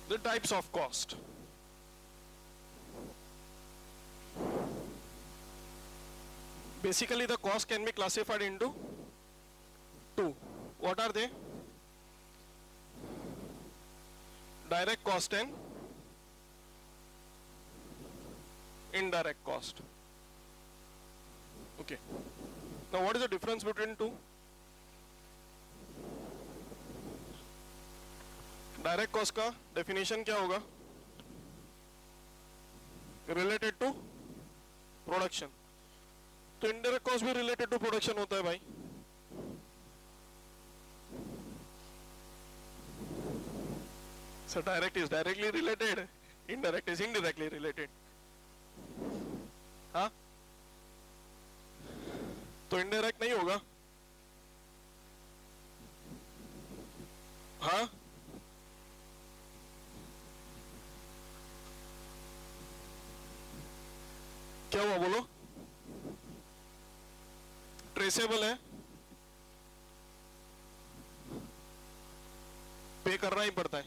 The types of cost. Basically, the cost can be classified into two. What are they? Direct cost and indirect cost. Okay. Now, what is the difference between two? Direct cost का डेफिनेशन क्या होगा? Related to production. तो indirect cost भी related to production होता है भाई। So direct is directly related, indirect is indirectly related. हाँ, तो इनडायरेक्ट नहीं होगा। हाँ, क्या हुआ बोलो? ट्रेसेबल है, पे करना ही पड़ता है।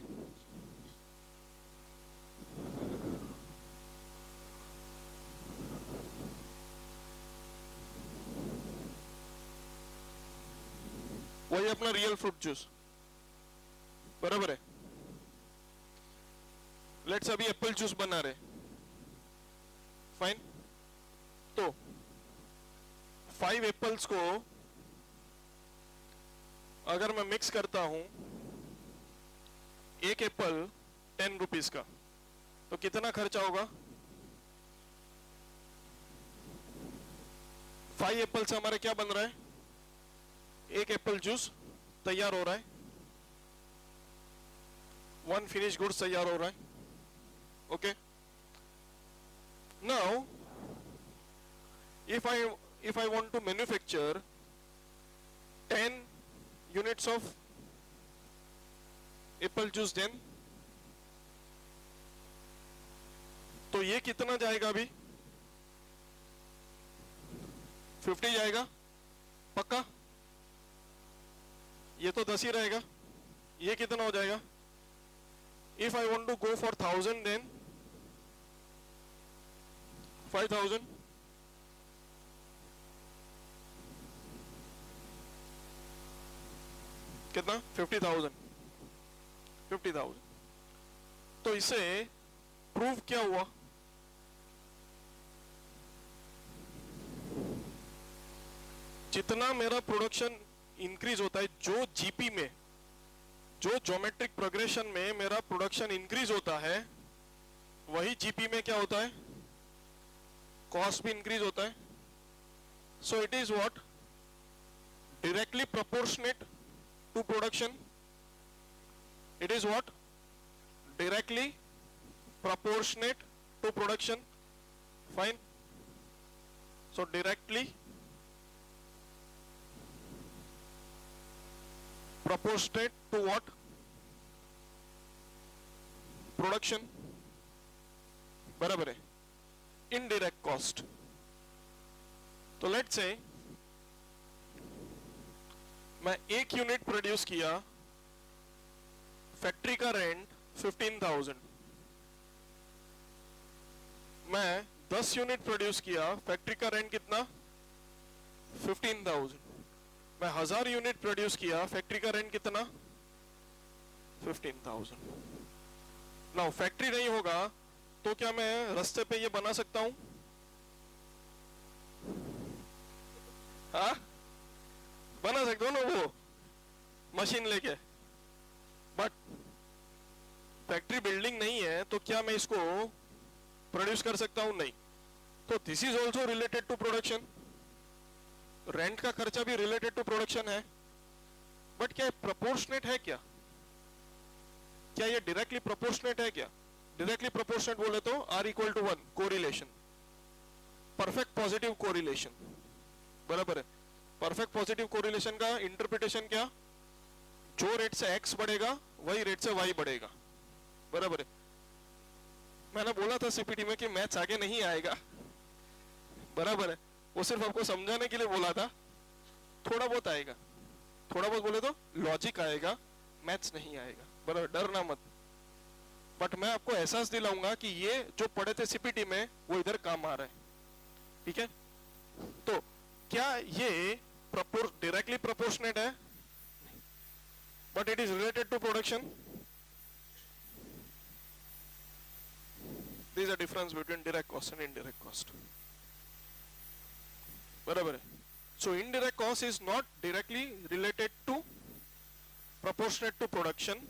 वही अपना रियल फ्रूट जूस, बराबर है। लेट्स अभी एप्पल जूस बना रहे, फाइन। तो 5 एप्पल्स को अगर मैं मिक्स करता हूं, एक एप्पल 10 रुपीज का, तो कितना खर्चा होगा? 5 एप्पल से हमारे क्या बन रहा है? एक एप्पल जूस तैयार हो रहा है, 1 फिनिश गुड्स तैयार हो रहा है। Okay, now if I want to manufacture 10 units of apple juice, then तो ये कितना जाएगा? अभी 50 जाएगा पक्का। ये तो 10 ही रहेगा। ये कितना हो जाएगा? If I want to go for 1000, then 5000। कितना? 50,000। 50,000। तो इसे प्रूव क्या हुआ? जितना मेरा प्रोडक्शन इंक्रीज होता है, जो जीपी में, जो ज्योमेट्रिक प्रोग्रेशन में मेरा प्रोडक्शन इंक्रीज होता है, वही जीपी में क्या होता है? कॉस्ट भी इंक्रीज होता है। So it is what? directly proportionate to production. It is what? Directly proportionate to production. Fine. So directly proportionate to what? Production. बराबर है। Indirect cost. तो let's say मैं एक यूनिट प्रोड्यूस किया, फैक्ट्री का रेंट 15,000। मैं 10 यूनिट प्रोड्यूस किया, factory का रेंट कितना? 15,000। मैं 1000 यूनिट प्रोड्यूस किया, फैक्ट्री का रेंट कितना? 15,000। नाउ फैक्ट्री नहीं होगा तो क्या मैं रास्ते पे ये बना सकता हूं? हाँ, बना सकते हो ना वो मशीन लेके, बट फैक्ट्री बिल्डिंग नहीं है तो क्या मैं इसको प्रोड्यूस कर सकता हूं? नहीं। तो this is also related to production. Rent का खर्चा भी रिलेटेड टू प्रोडक्शन है, बट क्या प्रोपोर्शनेट है? क्या ये डायरेक्टली प्रोपोर्शनेट है? क्या डायरेक्टली प्रोपोर्शनेट बोले तो R equal to 1, correlation, perfect positive correlation. बराबर है। परफेक्ट पॉजिटिव कोरिलेशन का इंटरप्रिटेशन क्या? जो रेट से x बढ़ेगा वही रेट से y बढ़ेगा। बराबर है। मैंने बोला था सीपीटी में कि मैथ्स आगे नहीं आएगा। बराबर है। वो सिर्फ आपको समझाने के लिए बोला था। थोड़ा बहुत आएगा, थोड़ा बहुत बोले तो लॉजिक आएगा, मैथ्स नहीं आएगा। बराबर, डरना मत। बट मैं आपको एहसास दिलाऊंगा कि ये जो पढ़े थे सीपीटी में वो इधर काम आ रहा है। ठीक है। तो क्या ये डायरेक्टली प्रोपोर्शनेट है? But it is related to production. There is a difference between direct cost and indirect cost. बराबर है। So indirect cost is not directly related to proportionate to production,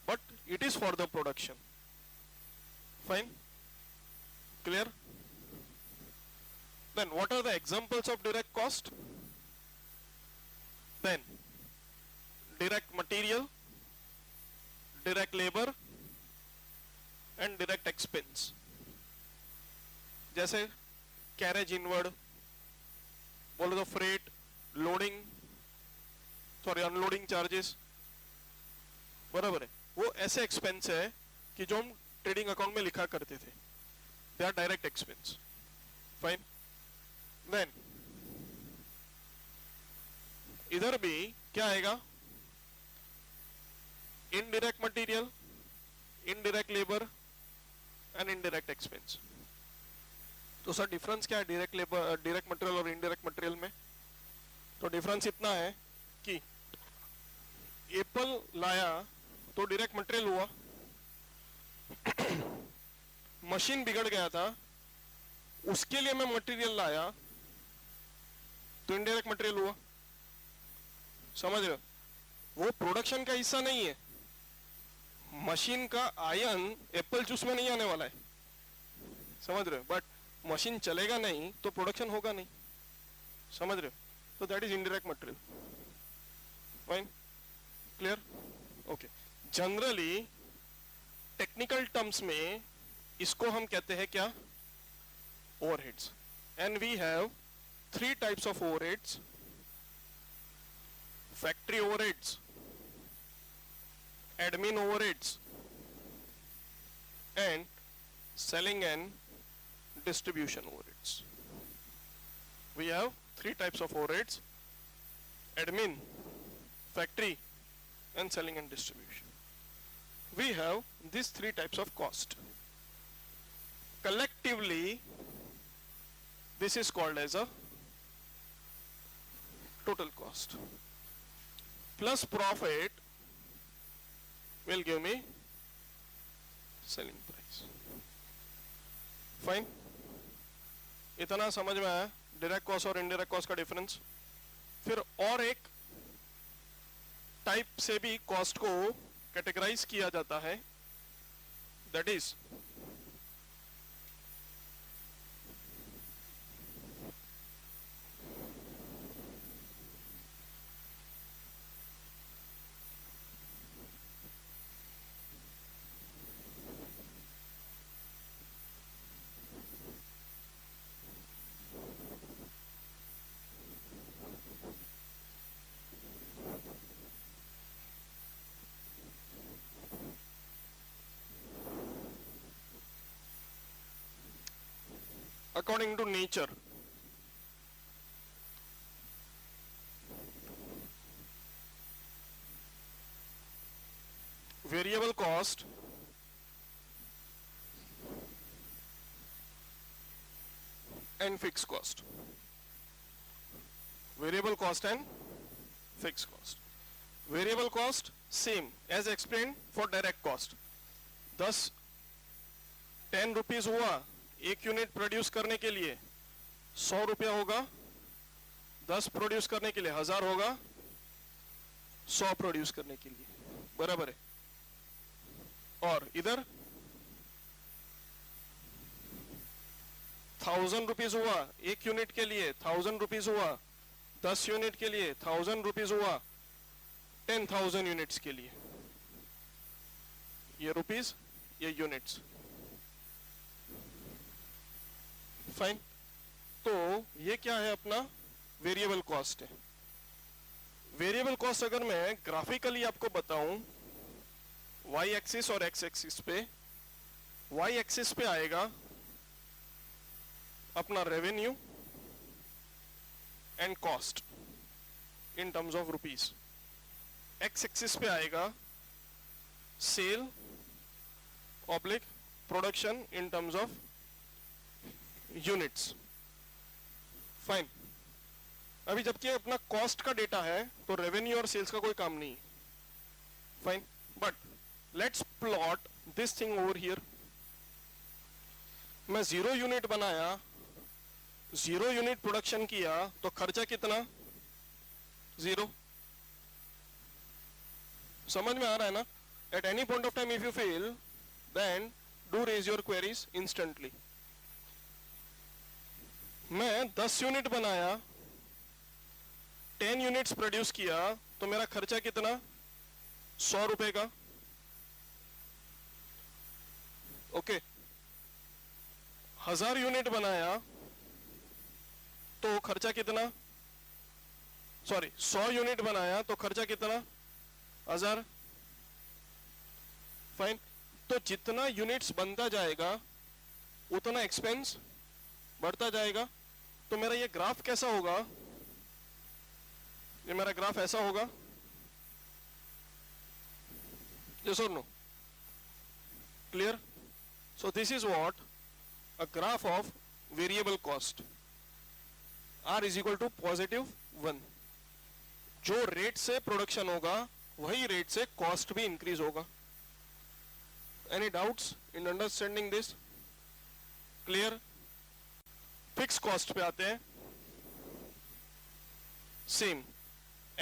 but it is for the production. Fine, clear? Then what are the examples of direct cost? Then direct material, direct labor and direct expense. जैसे carriage inward बोले तो freight, loading, sorry unloading charges. बराबर है। वो ऐसे expense है कि जो हम ट्रेडिंग अकाउंट में लिखा करते थे, they are direct expense. Fine. Then इधर भी क्या आएगा? Indirect material, indirect labour and indirect expense. तो सर डिफरेंस क्या है डायरेक्ट लेबर, डायरेक्ट मटेरियल और इनडायरेक्ट मटेरियल में? तो डिफरेंस इतना है कि एप्पल लाया तो डायरेक्ट मटेरियल हुआ, मशीन बिगड़ गया था उसके लिए मैं मटेरियल लाया तो इनडायरेक्ट मटेरियल हुआ। समझ रहे हो? वो प्रोडक्शन का हिस्सा नहीं है। मशीन का आयन एप्पल जूस में नहीं आने वाला है। समझ रहे हो? बट मशीन चलेगा नहीं तो प्रोडक्शन होगा नहीं। समझ रहे हो? तो that is indirect material. Fine, clear? Okay. Generally technical terms में इसको हम कहते हैं क्या? Overheads. And we have 3 types of overheads: factory overheads, admin overheads and selling and distribution overheads. We have 3 types of overheads: admin, factory and selling and distribution. We have these 3 types of cost. Collectively this is called as a total cost plus profit will give me selling price. Fine, इतना समझ में आया direct cost और indirect cost का difference. फिर और एक type से भी कॉस्ट को कैटेगराइज किया जाता है, that is according to nature. Variable cost and fixed cost. Variable cost and fixed cost. Variable cost same as explained for direct cost. 10 rupees हुआ एक यूनिट प्रोड्यूस करने के लिए, 100 रुपया होगा. 10 प्रोड्यूस करने के लिए 1000 होगा, 100 प्रोड्यूस करने के लिए, बराबर है. और इधर 1000 रुपीज हुआ एक यूनिट के लिए, 1000 रुपीज हुआ 10 यूनिट के लिए, 1000 रुपीज हुआ 10,000 यूनिट्स के लिए. ये रुपीज, ये यूनिट्स. फाइन. तो ये क्या है अपना वेरिएबल कॉस्ट है. वेरिएबल कॉस्ट अगर मैं ग्राफिकली आपको बताऊं वाई एक्सिस और एक्स एक्सिस पे, वाई एक्सिस पे आएगा अपना revenue and cost in terms of rupees. X axis पे आएगा sale oblique production in terms of units. Fine. अभी जबकि अपना कॉस्ट का डेटा है तो रेवेन्यू और सेल्स का कोई काम नहीं. Fine. But let's plot this thing over here. मैं 0 यूनिट बनाया, 0 यूनिट प्रोडक्शन किया तो खर्चा कितना? 0. समझ में आ रहा है ना? At any point of time if you fail then do raise your queries instantly. मैं 10 यूनिट बनाया, 10 यूनिट्स प्रोड्यूस किया तो मेरा खर्चा कितना? 100 रुपए का. ओके. 1000 यूनिट बनाया तो खर्चा कितना? सॉरी 100 यूनिट बनाया तो खर्चा कितना? 1000. फाइन. तो जितना यूनिट्स बनता जाएगा उतना एक्सपेंस बढ़ता जाएगा. तो मेरा ये ग्राफ कैसा होगा? ये मेरा ग्राफ ऐसा होगा. yes or no? Clear? So this is what a graph of variable cost. R is equal to +1. जो रेट से प्रोडक्शन होगा वही रेट से कॉस्ट भी इंक्रीज होगा. Any doubts in understanding this? Clear? Fix cost पे आते हैं. सेम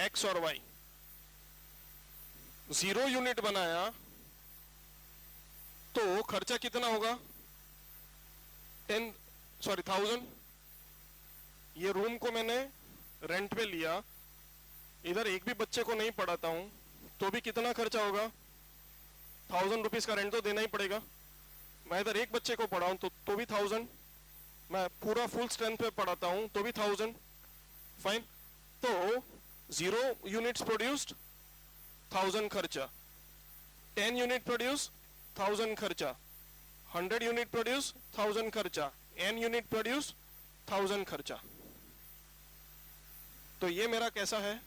एक्स और वाई. 0 यूनिट बनाया तो खर्चा कितना होगा? 1000. ये रूम को मैंने रेंट पे लिया, इधर एक भी बच्चे को नहीं पढ़ाता हूं तो भी कितना खर्चा होगा? 1000 रुपीज का रेंट तो देना ही पड़ेगा. मैं इधर एक बच्चे को पढ़ाऊं तो भी 1000. मैं पूरा फुल स्ट्रेंथ पे पढ़ाता हूं तो भी 1000. फाइन. तो 0 यूनिट्स प्रोड्यूस्ड 1000 खर्चा, 10 यूनिट प्रोड्यूस 1000 खर्चा, 100 यूनिट प्रोड्यूस 1000 खर्चा, n यूनिट प्रोड्यूस 1000 खर्चा. तो ये मेरा कैसा है?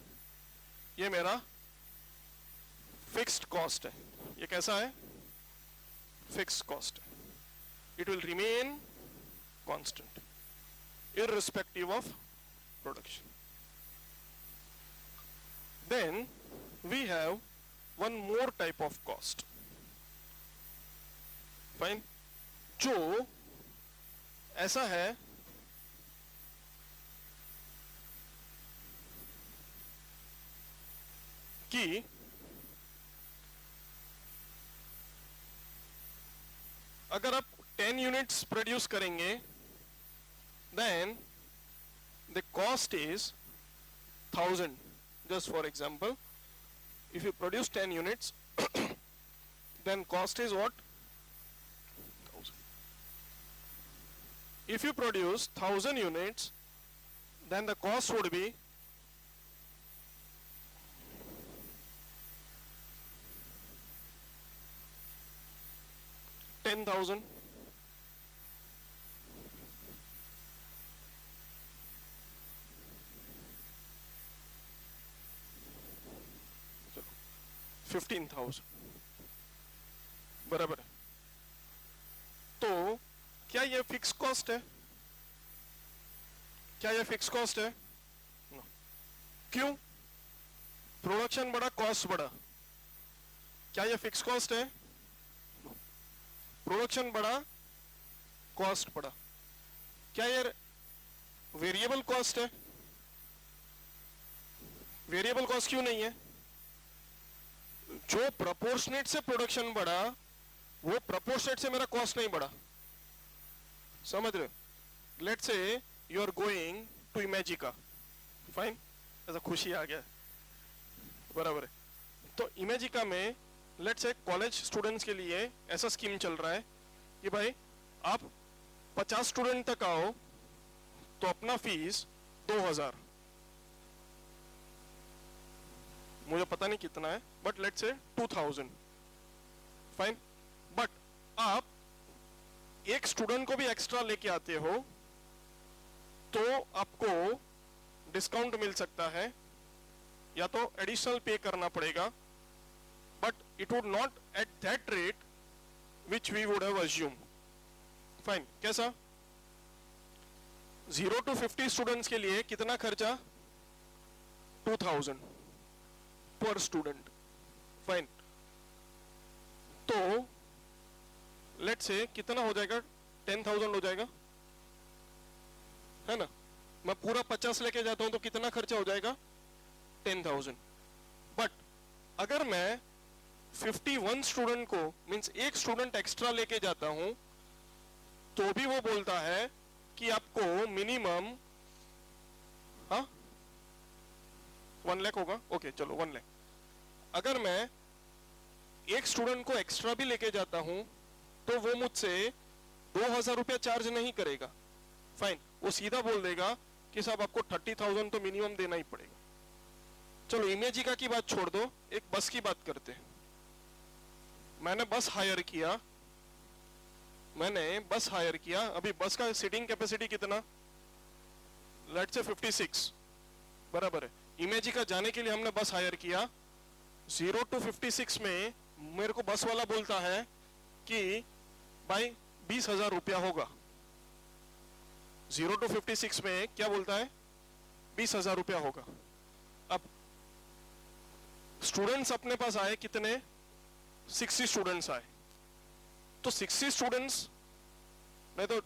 ये मेरा फिक्स्ड कॉस्ट है. ये कैसा है? फिक्स्ड कॉस्ट है. It will remain constant irrespective of production. Then we have one more type of cost, fine, जो ऐसा है कि अगर आप 10 यूनिट्स प्रोड्यूस करेंगे, then the cost is 1000. Just for example, if you produce 10 units, then cost is what? 1000. If you produce 1000 units, then the cost would be 10,000. चलो 15,000 बराबर है. तो क्या ये फिक्स कॉस्ट है? क्या ये फिक्स कॉस्ट है? No. क्यों? प्रोडक्शन बढ़ा, कॉस्ट बढ़ा. क्या ये फिक्स कॉस्ट है? प्रोडक्शन बढ़ा, कॉस्ट बढ़ा. क्या ये वेरिएबल कॉस्ट है? वेरिएबल कॉस्ट क्यों नहीं है? जो प्रोपोर्शनेट से प्रोडक्शन बढ़ा, वो प्रोपोर्शनेट से मेरा कॉस्ट नहीं बढ़ा. समझ रहे? Let's say you are going to Imagica, fine, ऐसा खुशी आ गया, बराबर है. तो इमेजिका में लेट्स से कॉलेज स्टूडेंट्स के लिए ऐसा स्कीम चल रहा है कि भाई आप 50 स्टूडेंट तक आओ तो अपना फीस 2000, मुझे पता नहीं कितना है, but let's say 2000, fine. But आप एक स्टूडेंट को भी एक्स्ट्रा लेके आते हो तो आपको डिस्काउंट मिल सकता है, या तो एडिशनल पे करना पड़ेगा, but it would not at that rate which we would have assumed. Fine. कैसा? 0 to 50 स्टूडेंट्स के लिए कितना खर्चा? 2000 पर स्टूडेंट. फाइन. तो लेट्स से कितना हो जाएगा? 10,000 हो जाएगा, है ना? मैं पूरा 50 लेके जाता हूं तो कितना खर्चा हो जाएगा? 10,000. बट अगर मैं 51 स्टूडेंट को, मींस एक स्टूडेंट एक्स्ट्रा लेके जाता हूं, तो भी वो बोलता है कि आपको मिनिमम 1 लाख होगा. ओके चलो 1 लाख. अगर मैं एक स्टूडेंट को एक्स्ट्रा भी लेके जाता हूं तो वो मुझसे 2000 रुपया चार्ज नहीं करेगा. फाइन. वो सीधा बोल देगा कि साहब आपको 30,000 तो मिनिमम देना ही पड़ेगा. चलो इमेजिका की बात छोड़ दो, एक बस की बात करते हैं. मैंने बस हायर किया, अभी बस का सीटिंग कैपेसिटी कितना? लेट्स से 56, बराबर है. इमेजिका जाने के लिए हमने बस हायर किया. 0 to 56 में मेरे को बस वाला बोलता है कि भाई 20,000 रुपया होगा. 0 to 56 में क्या बोलता है? 20,000 रुपया होगा. अब स्टूडेंट्स अपने पास आए कितने? 60 स्टूडेंट्स आए. तो 60 स्टूडेंट्स नहीं तो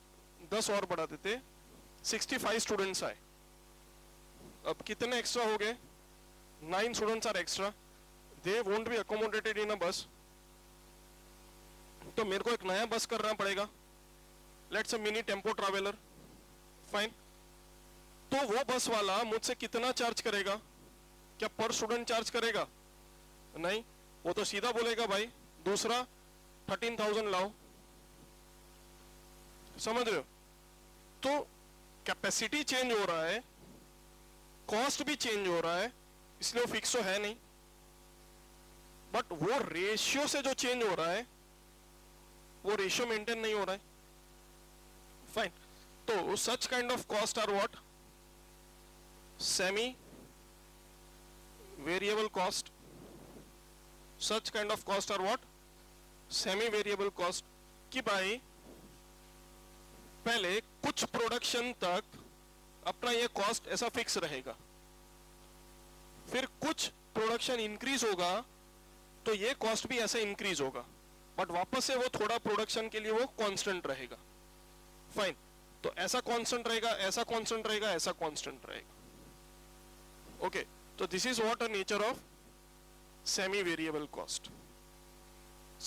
10 और बढ़ा देते, 65 स्टूडेंट्स आए. अब कितने एक्स्ट्रा हो गए? 9 students are extra. They won't be accommodated in a bus. तो मेरे को एक नया बस करना पड़ेगा. Let's a mini tempo traveller. Fine. तो वो बस वाला मुझसे कितना चार्ज करेगा? क्या पर स्टूडेंट चार्ज करेगा? नहीं. वो तो सीधा बोलेगा भाई दूसरा 13,000 लाओ. समझ रहे हो? तो कैपेसिटी चेंज हो रहा है, कॉस्ट भी चेंज हो रहा है, इसलिए वो फिक्स तो है नहीं. बट वो रेशियो से जो चेंज हो रहा है, वो रेशियो मेंटेन नहीं हो रहा है. फाइन. तो such kind of cost are what? Semi variable cost. Such kind of cost are what? Semi variable cost. कि भाई पहले कुछ प्रोडक्शन तक अपना ये कॉस्ट ऐसा फिक्स रहेगा, फिर कुछ प्रोडक्शन इंक्रीज होगा तो ये कॉस्ट भी ऐसे इंक्रीज होगा, बट वापस से वो थोड़ा प्रोडक्शन के लिए वो कांस्टेंट रहेगा। फाइन, तो ऐसा कांस्टेंट रहेगा, ऐसा कांस्टेंट रहेगा, ऐसा कांस्टेंट रहेगा। ओके, तो this is what a nature of semi variable cost.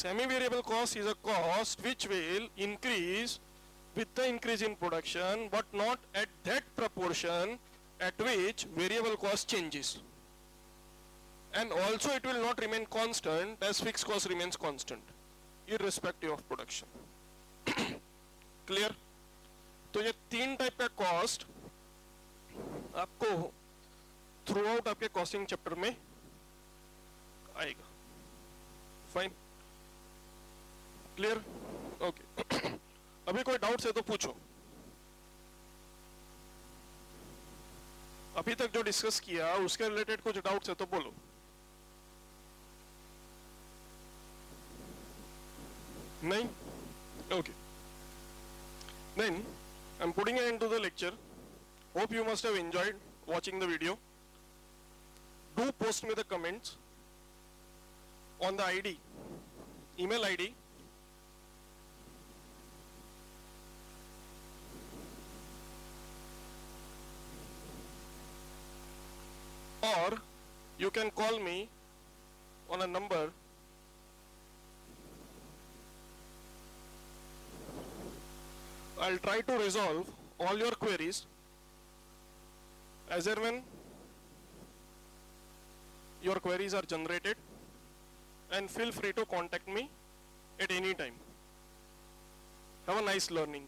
Semi variable cost is a cost which will increase with the increase in production but not at that proportion at which variable cost changes, and also it will not remain constant as fixed cost remains constant irrespective of production। Clear? तो ये तीन type का cost आपको through out आपके costing chapter में आएगा। Fine, clear? Okay, अभी कोई डाउट्स है तो पूछो। अभी तक जो डिस्कस किया उसके रिलेटेड कुछ डाउट्स है तो बोलो। नहीं? Okay, then I'm putting an end to the lecture. Hope you must have enjoyed watching the video. Do post me the comments on the ID, email ID or you can call me on a number I'll try to resolve all your queries as and when your queries are generated, and feel free to contact me at any time. Have a nice learning.